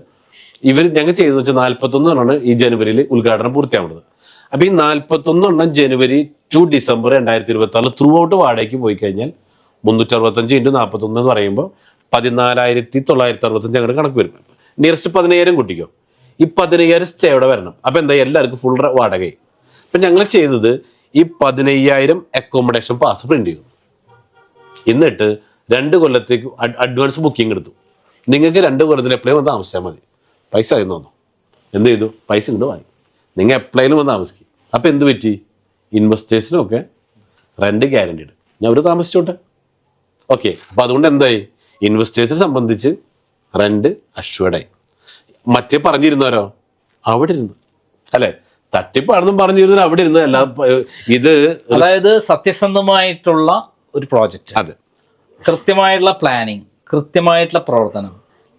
ഞങ്ങൾ ചെയ്തെന്ന് വെച്ചാൽ 41 ഈ ജനുവരിയിൽ ഉദ്ഘാടനം പൂർത്തിയാവുന്നത്. അപ്പൊ ഈ 41 ജനുവരി ടു ഡിസംബർ 2026 ത്രൂ ഔട്ട് വാടകയ്ക്ക് പോയി കഴിഞ്ഞാൽ 365 × 41 എന്ന് പറയുമ്പോൾ 14,965 ഞങ്ങളുടെ കണക്ക് വരും. നിയറസ്റ്റ് 15,000 കുട്ടിക്കോ. ഈ 15,000 സ്റ്റേ അവിടെ വരണം. അപ്പൊ എന്താ, എല്ലാവർക്കും ഫുൾ വാടകയായി. അപ്പൊ ഞങ്ങൾ ചെയ്തത് ഈ 15,000 അക്കോമഡേഷൻ പാസ് പ്രിന്റ് ചെയ്തു. എന്നിട്ട് 2 കൊല്ലത്തേക്ക് അഡ്വാൻസ് ബുക്കിംഗ് എടുത്തു. നിങ്ങൾക്ക് 2 കൊല്ലത്തിൽ എപ്പോഴും വന്ന് താമസിച്ചാൽ മതി. പൈസ അതിൽ നിന്ന് എന്ത് ചെയ്തു, പൈസ ഇങ്ങോട്ട് വാങ്ങി. നിങ്ങൾ എപ്പോഴും വന്ന് താമസിക്കും. അപ്പൊ എന്ത് പറ്റി, ഇൻവെസ്റ്റേഴ്സിനൊക്കെ റെന്റ് ഗ്യാരണ്ടീഡ്. ഞാൻ അവർ താമസിച്ചോട്ടെ. ഓക്കെ. അപ്പൊ അതുകൊണ്ട് എന്തായി, ഇൻവെസ്റ്റേഴ്സിനെ സംബന്ധിച്ച് റെന്റ് അഷ്വേർഡായി. മറ്റേ പറഞ്ഞിരുന്നവരോ അവിടെ ഇരുന്ന് അല്ലെ, തട്ടിപ്പാണെന്നും പറഞ്ഞിരുന്നത് അവിടെ ഇരുന്ന്. അല്ല, ഇത് അതായത് സത്യസന്ധമായിട്ടുള്ള ഒരു പ്രോജക്റ്റ്, അതെ, കൃത്യമായിട്ടുള്ള പ്ലാനിങ്, കൃത്യമായിട്ടുള്ള പ്രവർത്തനം,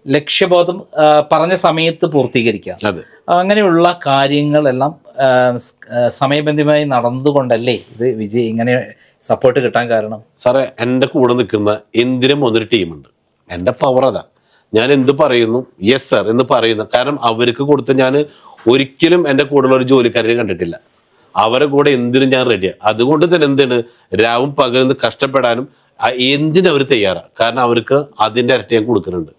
ലക്ഷ്യബോധം പറഞ്ഞ സമയത്ത് പൂർത്തീകരിക്കുക, അതെ, അങ്ങനെയുള്ള കാര്യങ്ങളെല്ലാം സമയബന്ധിതമായി നടന്നുകൊണ്ടല്ലേ ഇത് ഇങ്ങനെ സപ്പോർട്ട് കിട്ടാൻ കാരണം? സാറേ, എൻ്റെ കൂടെ നിൽക്കുന്ന എന്തിനും ഒന്നൊരു ടീമുണ്ട്. എൻ്റെ പവർ അതാ. ഞാൻ എന്ത് പറയുന്നു യെസ് സർ എന്ന് പറയുന്ന, കാരണം അവർക്ക് കൊടുത്ത് ഞാൻ ഒരിക്കലും എൻ്റെ കൂടെയുള്ള ഒരു ജോലിക്കാരെ കണ്ടിട്ടില്ല. അവരെ കൂടെ എന്തിനും ഞാൻ റെഡിയാണ്. അതുകൊണ്ട് തന്നെ എന്താണ്, രാവും പകലും കഷ്ടപ്പെടാനും എന്തിനും അവർ തയ്യാറാണ്. കാരണം അവർക്ക് അതിൻ്റെ ഇരട്ടി ഞാൻ കൊടുക്കുന്നുണ്ട്.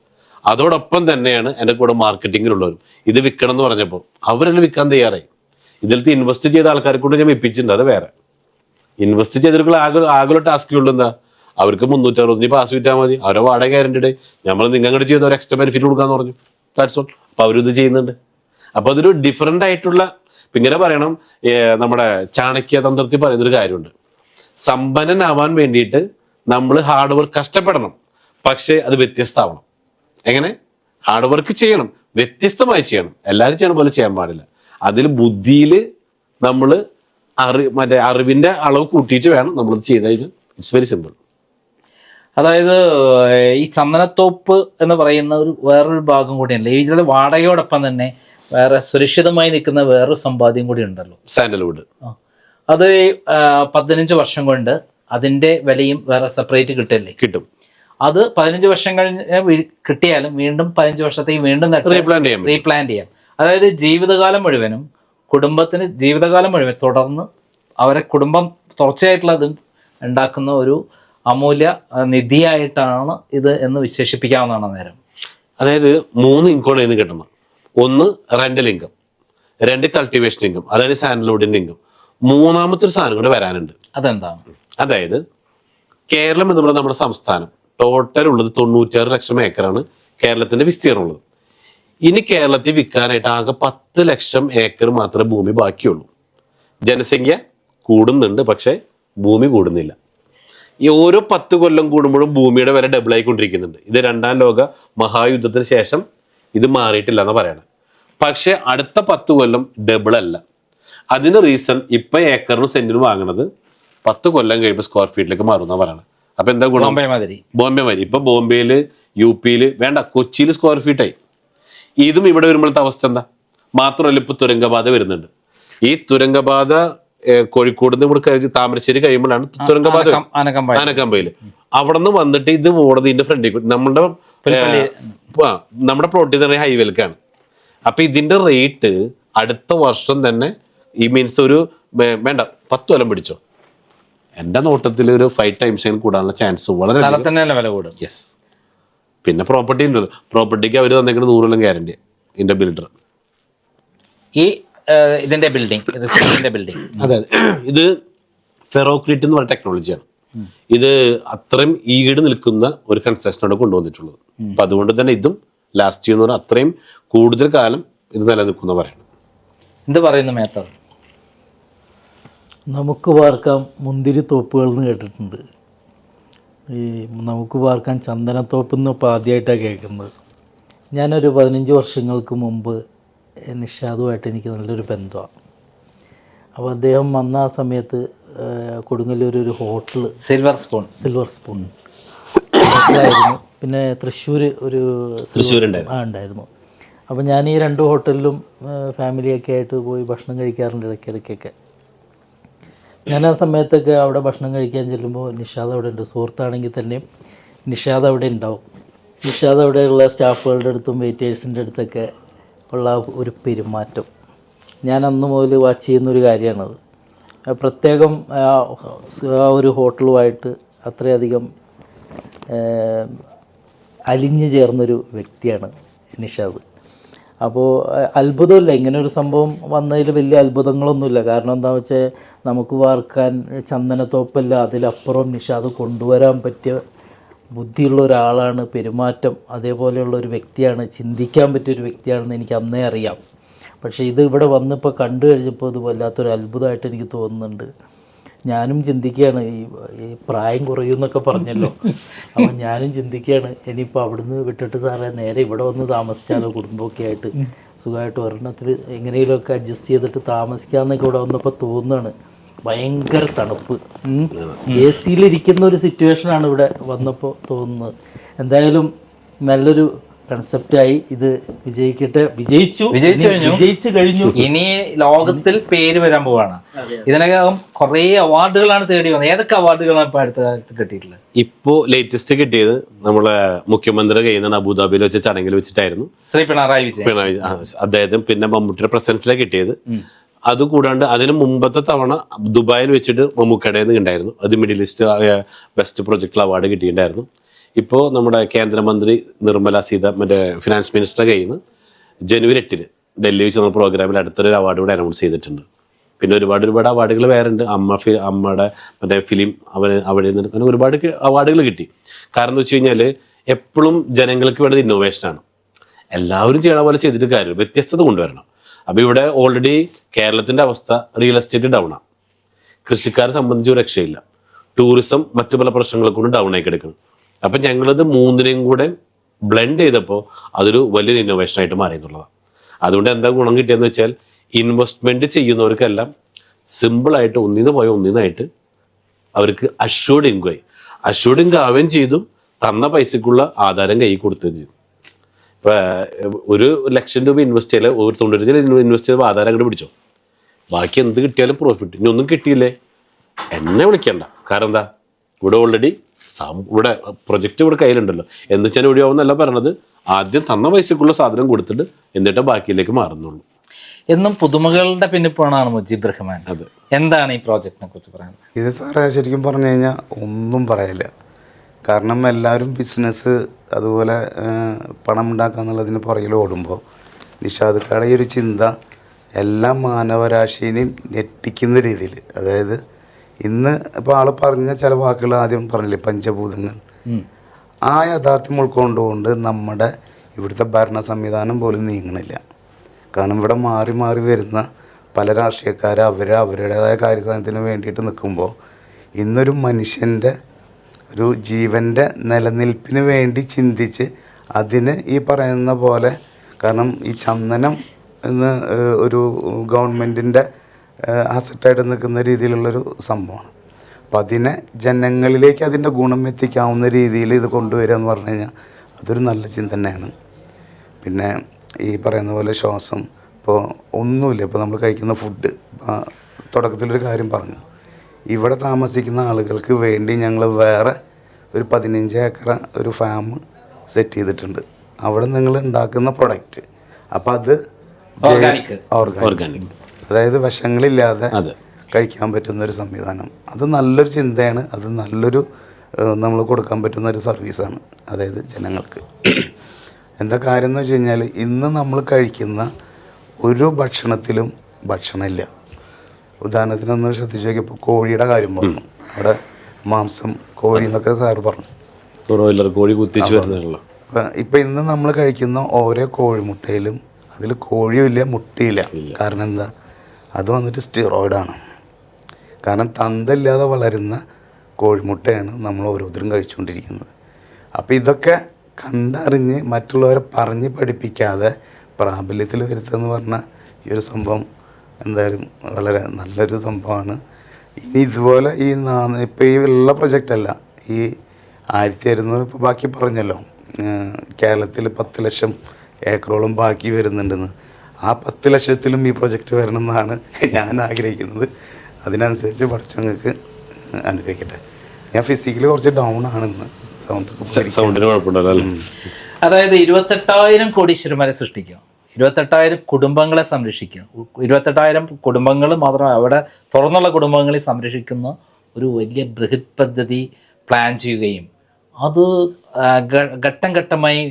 അതോടൊപ്പം തന്നെയാണ് എൻ്റെ കൂടെ മാർക്കറ്റിങ്ങിലുള്ളവരും. ഇത് വിൽക്കണം എന്ന് പറഞ്ഞപ്പോൾ അവരെന്നെ വിൽക്കാൻ തയ്യാറായി. ഇതിലത്തെ ഇൻവെസ്റ്റ് ചെയ്ത ആൾക്കാരെ കൊണ്ട് ഞാൻ വിൽപ്പിച്ചിട്ടുണ്ട്. അത് വേറെ. ഇൻവെസ്റ്റ് ചെയ്തിട്ടുള്ള ആകെ ടാസ്കുള്ള എന്താ, അവർക്ക് 360 പാസ് വിറ്റാൽ മതി. അവരെ വാടക ഗ്യാരണ്ടീഡ്. നമ്മൾ നിങ്ങൾ ചെയ്ത ഒരു എക്സ്ട്രാ ബെനിഫിറ്റ് കൊടുക്കാന്ന് പറഞ്ഞു. That's all. അപ്പൊ അവരിത് ചെയ്യുന്നുണ്ട്. അപ്പൊ അതൊരു ഡിഫറെന്റ് ആയിട്ടുള്ള, ഇങ്ങനെ പറയണം, നമ്മുടെ ചാണക്യ തന്ത്രത്തിൽ പറയുന്നൊരു കാര്യമുണ്ട്. സമ്പന്നനാവാൻ വേണ്ടിയിട്ട് നമ്മൾ ഹാർഡ് വർക്ക് കഷ്ടപ്പെടണം, പക്ഷേ അത് വ്യത്യസ്തമാവണം. എങ്ങനെ? ഹാർഡ് വർക്ക് ചെയ്യണം, വ്യത്യസ്തമായി ചെയ്യണം. എല്ലാവരും ചെയ്യണ പോലെ ചെയ്യാൻ പാടില്ല. അതിൽ ബുദ്ധിയിൽ നമ്മൾ അറിവിന്റെ അളവ് കൂട്ടിയിട്ട് വേണം നമ്മളത് ചെയ്ത് കഴിഞ്ഞാൽ. It's very simple. അതായത് ഈ ചന്ദനത്തോപ്പ് എന്ന് പറയുന്ന വേറൊരു ഭാഗം കൂടിയല്ലേ ഇതിൽ, വാടകയോടൊപ്പം തന്നെ വേറെ സുരക്ഷിതമായി നിൽക്കുന്ന വേറൊരു സമ്പാദ്യം കൂടി ഉണ്ടല്ലോ, സാൻഡൽവുഡ്. അത് 15 വർഷം കൊണ്ട് അതിന്റെ വിലയും വേറെ സെപ്പറേറ്റ് കിട്ടില്ലേ? കിട്ടും. അത് 15 വർഷം കഴിഞ്ഞ് കിട്ടിയാലും വീണ്ടും 15 വർഷത്തേക്ക് വീണ്ടും റീപ്ലാൻ ചെയ്യാം. അതായത് ജീവിതകാലം മുഴുവനും, കുടുംബത്തിന് ജീവിതകാലം മുഴുവൻ തുടർന്ന് അവരെ കുടുംബം തുടർച്ചയായിട്ടുള്ളതും ഉണ്ടാക്കുന്ന ഒരു അമൂല്യ നിധിയായിട്ടാണ് ഇത് എന്ന് വിശേഷിപ്പിക്കാവുന്നതാണ് നേരം. അതായത് 3 ഇൻകം എന്ന് കിട്ടണം. 1 റെന്റൽ ഇൻകം, 2 കൾട്ടിവേഷൻ ഇൻകം, അതായത് സാൻഡൽവുഡിന്റെ ഇൻകം. 3ാമത്തെ ഒരു സാധനം കൂടെ വരാനുണ്ട്. അതെന്താണ്? അതായത് കേരളം എന്ന് പറയുന്നത് നമ്മുടെ സംസ്ഥാനം ടോട്ടൽ ഉള്ളത് 96 ലക്ഷം ഏക്കറാണ് കേരളത്തിന്റെ വിസ്തീർണം ഉള്ളത്. ഇനി കേരളത്തിൽ വിൽക്കാനായിട്ട് ആകെ 10 ലക്ഷം ഏക്കർ മാത്രമേ ഭൂമി ബാക്കിയുള്ളൂ. ജനസംഖ്യ കൂടുന്നുണ്ട്, പക്ഷെ ഭൂമി കൂടുന്നില്ല. ഈ ഓരോ 10 കൊല്ലം കൂടുമ്പോഴും ഭൂമിയുടെ വില ഡബിൾ ആയിക്കൊണ്ടിരിക്കുന്നുണ്ട്. ഇത് 2ാം ലോക മഹായുദ്ധത്തിന് ശേഷം ഇത് മാറിയിട്ടില്ല എന്ന് പറയണം. പക്ഷെ അടുത്ത 10 കൊല്ലം ഡബിൾ അല്ല. അതിന് റീസൺ ഇപ്പൊ ഏക്കറിനും സെന്റിനും വാങ്ങണത് 10 കൊല്ലം കഴിയുമ്പോൾ സ്ക്വയർ ഫീറ്റിലേക്ക് മാറുന്ന പറയണം. അപ്പൊ എന്താ ഗുണം? ബോംബെ മാതിരി. ഇപ്പൊ ബോംബെയില്, യുപിയില്, വേണ്ട കൊച്ചിയിൽ സ്ക്വയർ ഫീറ്റായി. ഇതും ഇവിടെ വരുമ്പോഴത്തെ അവസ്ഥ എന്താ? മാത്രമല്ല, ഇപ്പൊ തുരങ്കപാത വരുന്നുണ്ട്. ഈ തുരങ്കപാത കോഴിക്കോട് നിന്ന് ഇവിടെ കഴിഞ്ഞ് താമരശ്ശേരി കഴിയുമ്പോഴാണ് തുരങ്കപാത ആനക്കമ്പയില്. അവിടെ നിന്ന് വന്നിട്ട് ഇത് ഓടുന്നത് ഇതിന്റെ ഫ്രണ്ടിൽ നമ്മുടെ പ്ലോട്ടിൽ തന്നെ ഹൈവേയിലേക്കാണ്. അപ്പൊ ഇതിന്റെ റേറ്റ് അടുത്ത വർഷം തന്നെ, ഈ മീൻസ് ഒരു വേണ്ട 10 കൊല്ലം പിടിച്ചോ, എന്റെ നോട്ടത്തിൽ ഒരു 5 times കൂടാനുള്ള ചാൻസ് വളരെ. വില കൂടും. യെസ്. പിന്നെ പ്രോപ്പർട്ടി ഉണ്ടല്ലോ, പ്രോപ്പർട്ടിക്ക് അവർ തന്നേക്കുന്നത് 100 കൊല്ലം ഗ്യാരണ്ടി. ഇതിന്റെ ബിൽഡർ. ഈ ഇതിന്റെ ബിൽഡിംഗ് റെസ്റ്റോറന്റിന്റെ ബിൽഡിംഗ് അതെ, ഇത് ഫെറോക്രീറ്റ് എന്ന് പറയുന്ന ടെക്നോളജിയാണ്. ഇത് അത്രയും ഈട് നിൽക്കുന്ന ഒരു കൺസ്ട്രക്ഷനാണ് കൊണ്ടുവന്നിട്ടുള്ളത്. അപ്പൊ അതുകൊണ്ട് തന്നെ ഇതും ലാസ്റ്റ് ചെയ്യുന്ന പറഞ്ഞാൽ അത്രയും കൂടുതൽ കാലം ഇത് നിലനിൽക്കുന്ന പറയണം. എന്ത് പറയുന്നു മേത്തർ? നമുക്ക് പാർക്കാം മുന്തിരി തോപ്പുകൾ എന്ന് കേട്ടിട്ടുണ്ട്. ഈ നമുക്ക് പാർക്കാൻ ചന്ദനത്തോപ്പ് എന്ന് ഇപ്പോൾ ആദ്യമായിട്ടാണ് കേൾക്കുന്നത്. ഞാനൊരു 15 വർഷങ്ങൾക്ക് മുമ്പ് നിഷാദുമായിട്ട് എനിക്ക് നല്ലൊരു ബന്ധമാണ്. അപ്പോൾ അദ്ദേഹം വന്ന ആ സമയത്ത് കൊടുങ്ങല്ലൂർ ഒരു ഹോട്ടൽ സിൽവർ സ്പൂൺ ഹോട്ടലായിരുന്നു. പിന്നെ തൃശ്ശൂർ ഒരു ഉണ്ടായിരുന്നു. അപ്പോൾ ഞാൻ ഈ 2 ഹോട്ടലിലും ഫാമിലിയൊക്കെ ആയിട്ട് പോയി ഭക്ഷണം കഴിക്കാറുണ്ട് ഇടയ്ക്കിടയ്ക്കൊക്കെ. ഞാൻ ആ സമയത്തൊക്കെ അവിടെ ഭക്ഷണം കഴിക്കാൻ ചെല്ലുമ്പോൾ നിഷാദ് അവിടെ ഉണ്ട്. സുഹൃത്താണെങ്കിൽ തന്നെയും നിഷാദ് അവിടെ ഉണ്ടാവും. നിഷാദ് അവിടെയുള്ള സ്റ്റാഫുകളുടെ അടുത്തും വെയിറ്റേഴ്സിൻ്റെ അടുത്തൊക്കെ ഉള്ള ഒരു പെരുമാറ്റം ഞാൻ അന്ന് മുതൽ വാച്ച് ചെയ്യുന്നൊരു കാര്യമാണത്. പ്രത്യേകം ആ ഒരു ഹോട്ടലുമായിട്ട് അത്രയധികം അലിഞ്ഞു ചേർന്നൊരു വ്യക്തിയാണ് നിഷാദ്. അപ്പോൾ അത്ഭുതമില്ല, ഇങ്ങനെ ഒരു സംഭവം വന്നതിൽ വലിയ അത്ഭുതങ്ങളൊന്നുമില്ല. കാരണം എന്താണെന്ന് വെച്ചാൽ നമുക്ക് വാർക്കാൻ ചന്ദനത്തോപ്പല്ല, അതിലപ്പുറം നിഷാദ് കൊണ്ടുവരാൻ പറ്റിയ ബുദ്ധിയുള്ള ഒരാളാണ്. പെരുമാറ്റം അതേപോലെയുള്ള ഒരു വ്യക്തിയാണ്, ചിന്തിക്കാൻ പറ്റിയൊരു വ്യക്തിയാണെന്ന് എനിക്ക് അന്നേ അറിയാം. പക്ഷേ ഇത് ഇവിടെ വന്നിപ്പോൾ കണ്ടു കഴിഞ്ഞപ്പോൾ ഇത് വല്ലാത്തൊരു അത്ഭുതമായിട്ട് എനിക്ക് തോന്നുന്നുണ്ട്. ഞാനും ചിന്തിക്കുകയാണ്, ഈ പ്രായം കുറയുമെന്നൊക്കെ പറഞ്ഞല്ലോ, അപ്പം ഞാനും ചിന്തിക്കുകയാണ് ഇനിയിപ്പോൾ അവിടുന്ന് വിട്ടിട്ട് സാറേ നേരെ ഇവിടെ വന്ന് താമസിച്ചാലോ, കുടുംബമൊക്കെ ആയിട്ട് സുഖമായിട്ട് ഒരെണ്ണത്തിൽ എങ്ങനെയെങ്കിലുമൊക്കെ അഡ്ജസ്റ്റ് ചെയ്തിട്ട് താമസിക്കാമെന്നൊക്കെ ഇവിടെ വന്നപ്പോൾ തോന്നുകയാണ്. ഭയങ്കര തണുപ്പ്, AC-ലിരിക്കുന്ന ഒരു സിറ്റുവേഷനാണ് ഇവിടെ വന്നപ്പോൾ തോന്നുന്നത്. എന്തായാലും നല്ലൊരു കൺസെപ്റ്റായി, ഇത് വിജയിച്ചു കഴിഞ്ഞു. ഇനി ലോകത്തിൽ പേര് വരാൻ പോവാണ്. ഇതിനകം കുറേ അവാർഡുകളാണ് തേടി വന്നത്. ഏതൊക്കെ അവാർഡുകളാണ് ഇപ്പൊ അടുത്ത കാലത്ത് കിട്ടിയിട്ടുള്ളത്? ഇപ്പോ ലേറ്റസ്റ്റ് കിട്ടിയത് നമ്മളെ മുഖ്യമന്ത്രി കയ്യിൽ നിന്ന് അബുദാബിയിൽ വെച്ച ചടങ്ങിൽ വെച്ചിട്ടായിരുന്നു. ശ്രീ പിണറായി വിജയൻ അദ്ദേഹത്തിന് പിന്നെ മമ്മൂട്ടിയുടെ പ്രസൻസിലാണ് കിട്ടിയത്. അതുകൂടാണ്ട് അതിന് മുമ്പത്തെ തവണ ദുബായിൽ വെച്ചിട്ട് മമ്മൂക്കയുടെ ഉണ്ടായിരുന്നു. അത് middle east best project award കിട്ടിയിട്ടുണ്ടായിരുന്നു. ഇപ്പോൾ നമ്മുടെ കേന്ദ്രമന്ത്രി നിർമ്മല മറ്റേ ഫിനാൻസ് മിനിസ്റ്റർ കയ്യിൽ നിന്ന് ജനുവരി 8 ഡൽഹി വെച്ച് നമ്മൾ പ്രോഗ്രാമിൽ അടുത്തൊരു അവാർഡ് കൂടെ അനൗൺസ് ചെയ്തിട്ടുണ്ട്. പിന്നെ ഒരുപാട് അവാർഡുകൾ വേറെ ഉണ്ട്. അമ്മയുടെ മറ്റേ ഫിലിം അവിടെ നിന്ന് അങ്ങനെ ഒരുപാട് അവാർഡുകൾ കിട്ടി. കാരണം എന്ന് വെച്ച് കഴിഞ്ഞാൽ എപ്പോഴും ജനങ്ങൾക്ക് വേണ്ടത് ഇന്നോവേഷനാണ്. എല്ലാവരും ചെയ്യണ പോലെ ചെയ്തിട്ട് കാര്യം വ്യത്യസ്തത കൊണ്ടുവരണം. അപ്പോൾ ഇവിടെ ഓൾറെഡി കേരളത്തിൻ്റെ അവസ്ഥ റിയൽ എസ്റ്റേറ്റ് ഡൗണാണ്. കൃഷിക്കാരെ സംബന്ധിച്ച് ഒരു രക്ഷയില്ല. ടൂറിസം മറ്റു പല പ്രശ്നങ്ങളെ കൊണ്ട് ഡൗൺ ആയി കിടക്കണം. അപ്പം ഞങ്ങളത് മൂന്നിനെയും കൂടെ ബ്ലെൻഡ് ചെയ്തപ്പോൾ അതൊരു വലിയൊരു ഇന്നോവേഷനായിട്ട് മാറി എന്നുള്ളതാണ്. അതുകൊണ്ട് എന്താ ഗുണം കിട്ടിയെന്ന് വെച്ചാൽ ഇൻവെസ്റ്റ്മെൻറ്റ് ചെയ്യുന്നവർക്കെല്ലാം സിമ്പിളായിട്ട് ഒന്നിനായിട്ട് അവർക്ക് അഷ്യൂർഡ് ഇൻകം ആവുകയും ചെയ്തു. തന്ന പൈസക്കുള്ള ആധാരം കൈ കൊടുക്കുകയും ചെയ്തു. ഇപ്പം 1,00,000 രൂപ ഇൻവെസ്റ്റ് ചെയ്യല് 90 ഇൻവെസ്റ്റ് ചെയ്തപ്പോൾ ആധാരം അങ്ങോട്ട് പിടിച്ചോ, ബാക്കി എന്ത് കിട്ടിയാലും പ്രോഫിറ്റ്. ഇനി ഒന്നും കിട്ടിയില്ലേ എന്നെ വിളിക്കണ്ട. കാരണം എന്താ, ഇവിടെ ഓൾറെഡി ഇവിടെ പ്രൊജക്റ്റ് ഇവിടെ കയ്യിലുണ്ടല്ലോ. എന്ന് വെച്ചാൽ ഇവിടെ ആവുന്നല്ല പറഞ്ഞത്, ആദ്യം തന്ന പൈസക്കുള്ള സാധനം കൊടുത്തിട്ട് എന്നിട്ട് ബാക്കിയിലേക്ക് മാറുന്നുള്ളൂ. എന്നും പുതുമകളുടെ പിന്നിപ്പാണ് മുജീബ് റഹ്മാൻ. അതെ, എന്താണ് ഈ പ്രോജക്റ്റിനെ കുറിച്ച് പറയുന്നത്? ഇത് സാറേ ശരിക്കും പറഞ്ഞു കഴിഞ്ഞാൽ ഒന്നും പറയില്ല. കാരണം എല്ലാവരും ബിസിനസ് അതുപോലെ പണം ഉണ്ടാക്കുക എന്നുള്ളതിന് പുറകിൽ ഓടുമ്പോൾ നിഷാദ് ഖായുടെ ഈ ഒരു ചിന്ത എല്ലാ മാനവരാശിനെയും ഞെട്ടിക്കുന്ന രീതിയിൽ, അതായത് ഇന്ന് ഇപ്പോൾ ആൾ പറഞ്ഞ ചില വാക്കുകൾ ആദ്യം പറഞ്ഞില്ലേ, പഞ്ചഭൂതങ്ങൾ, ആ യാഥാർത്ഥ്യം ഉൾക്കൊണ്ടുകൊണ്ട് നമ്മുടെ ഇവിടുത്തെ ഭരണ സംവിധാനം പോലും നീങ്ങണില്ല. കാരണം ഇവിടെ മാറി മാറി വരുന്ന പല രാഷ്ട്രീയക്കാർ അവരുടേതായ കാര്യസാധനത്തിന് വേണ്ടിയിട്ട് നിൽക്കുമ്പോൾ ഇന്നൊരു മനുഷ്യൻ്റെ ഒരു ജീവൻ്റെ നിലനിൽപ്പിന് വേണ്ടി ചിന്തിച്ച് അതിന് ഈ പറയുന്ന പോലെ, കാരണം ഈ ചന്ദനം എന്ന് ഒരു ഗവൺമെൻറ്റിൻ്റെ അസറ്റായിട്ട് നിൽക്കുന്ന രീതിയിലുള്ളൊരു സംഭവമാണ്. അപ്പം അതിനെ ജനങ്ങളിലേക്ക് അതിൻ്റെ ഗുണം എത്തിക്കാവുന്ന രീതിയിൽ ഇത് കൊണ്ടുവരിക എന്ന് പറഞ്ഞു കഴിഞ്ഞാൽ അതൊരു നല്ല ചിന്ത തന്നെയാണ്. പിന്നെ ഈ പറയുന്ന പോലെ ശ്വാസം, ഇപ്പോൾ ഒന്നുമില്ല, ഇപ്പോൾ നമ്മൾ കഴിക്കുന്ന ഫുഡ്, തുടക്കത്തിലൊരു കാര്യം പറഞ്ഞു, ഇവിടെ താമസിക്കുന്ന ആളുകൾക്ക് വേണ്ടി ഞങ്ങൾ വേറെ ഒരു 15 ഏക്കർ ഒരു ഫാം സെറ്റ് ചെയ്തിട്ടുണ്ട്. അവിടെ നിങ്ങൾ ഉണ്ടാക്കുന്ന പ്രൊഡക്റ്റ്, അപ്പം അത് ഓർഗാനിക്, അതായത് വിഷങ്ങളില്ലാതെ കഴിക്കാൻ പറ്റുന്നൊരു സംവിധാനം. അത് നല്ലൊരു ചിന്തയാണ്. അത് നല്ലൊരു നമ്മൾ കൊടുക്കാൻ പറ്റുന്ന ഒരു സർവീസാണ്, അതായത് ജനങ്ങൾക്ക്. എന്താ കാര്യം എന്ന് വെച്ച് കഴിഞ്ഞാൽ ഇന്ന് നമ്മൾ കഴിക്കുന്ന ഒരു ഭക്ഷണത്തിലും ഭക്ഷണമില്ല. ഉദാഹരണത്തിനൊന്ന് ശ്രദ്ധിച്ച് നോക്കിയപ്പോൾ കോഴിയുടെ കാര്യം പറഞ്ഞു, അവിടെ മാംസം കോഴി എന്നൊക്കെ സാറ് പറഞ്ഞു, ബ്രോയിലർ കോഴി കുത്തിച്ച് വരുന്നതാണല്ലോ. ഇപ്പം ഇന്ന് നമ്മൾ കഴിക്കുന്ന ഓരോ കോഴിമുട്ടയിലും അതിൽ കോഴിയുമില്ല മുട്ടയില്ല. കാരണം എന്താ? അത് വന്നിട്ട് സ്റ്റിറോയിഡാണ്. കാരണം തന്തയില്ലാതെ വളരുന്ന കോഴിമുട്ടയാണ് നമ്മൾ ഓരോരുത്തരും കഴിച്ചുകൊണ്ടിരിക്കുന്നത്. അപ്പോൾ ഇതൊക്കെ കണ്ടറിഞ്ഞ് മറ്റുള്ളവരെ പറഞ്ഞ് പഠിപ്പിക്കാതെ പ്രാബല്യത്തിൽ വരുത്തുകയെന്ന് പറഞ്ഞാൽ ഈ ഒരു സംഭവം എന്തായാലും വളരെ നല്ലൊരു സംഭവമാണ്. ഇനി ഇതുപോലെ ഇപ്പോൾ ഈ ഉള്ള പ്രൊജക്റ്റല്ല, ഈ 1600 ഇപ്പോൾ ബാക്കി പറഞ്ഞല്ലോ, കേരളത്തിൽ 10 ലക്ഷം ഏക്കറോളം ബാക്കി വരുന്നുണ്ടെന്ന്. ആ 10 ലക്ഷത്തിലും ഈ പ്രൊജക്റ്റ് വരണമെന്നാണ് ഞാൻ ആഗ്രഹിക്കുന്നത്. അതിനനുസരിച്ച് പഠിച്ചവങ്ങൾക്ക് അനുഗ്രഹിക്കട്ടെ. ഞാൻ ഫിസിക്കലി കുറച്ച് ഡൗൺ ആണെന്ന്, സൗണ്ടിന് കുഴപ്പമുണ്ടല്ലോ. അതായത് 28,000 കോടീശ്വരന്മാരെ സൃഷ്ടിക്കുക, 28,000 കുടുംബങ്ങളെ സംരക്ഷിക്കുക, 28,000 കുടുംബങ്ങൾ മാത്രം അവിടെ തുറന്നുള്ള കുടുംബങ്ങളെ സംരക്ഷിക്കുന്ന ഒരു വലിയ ബൃഹത് പദ്ധതി പ്ലാൻ ചെയ്യുകയും അത് ഘട്ടം ഘട്ടമായി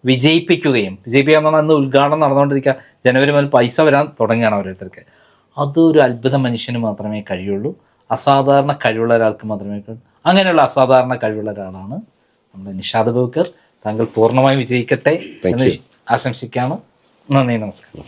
വിജയിപ്പിക്കുകയും എന്ന് പറഞ്ഞാൽ അന്ന് ഉദ്ഘാടനം നടന്നുകൊണ്ടിരിക്കുക, ജനുവരി മുതൽ പൈസ വരാൻ തുടങ്ങുകയാണ് ഓരോരുത്തർക്ക്. അതൊരു അത്ഭുത മനുഷ്യന് മാത്രമേ കഴിയുള്ളൂ, അസാധാരണ കഴിവുള്ള ഒരാൾക്ക് മാത്രമേ കഴിയൂ. അങ്ങനെയുള്ള അസാധാരണ കഴിവുള്ള ഒരാളാണ് നമ്മുടെ നിഷാദ് അബൂബക്കർ. താങ്കൾ പൂർണ്ണമായും വിജയിക്കട്ടെ എന്ന് ആശംസിക്കുകയാണ്. നന്ദി, നമസ്കാരം.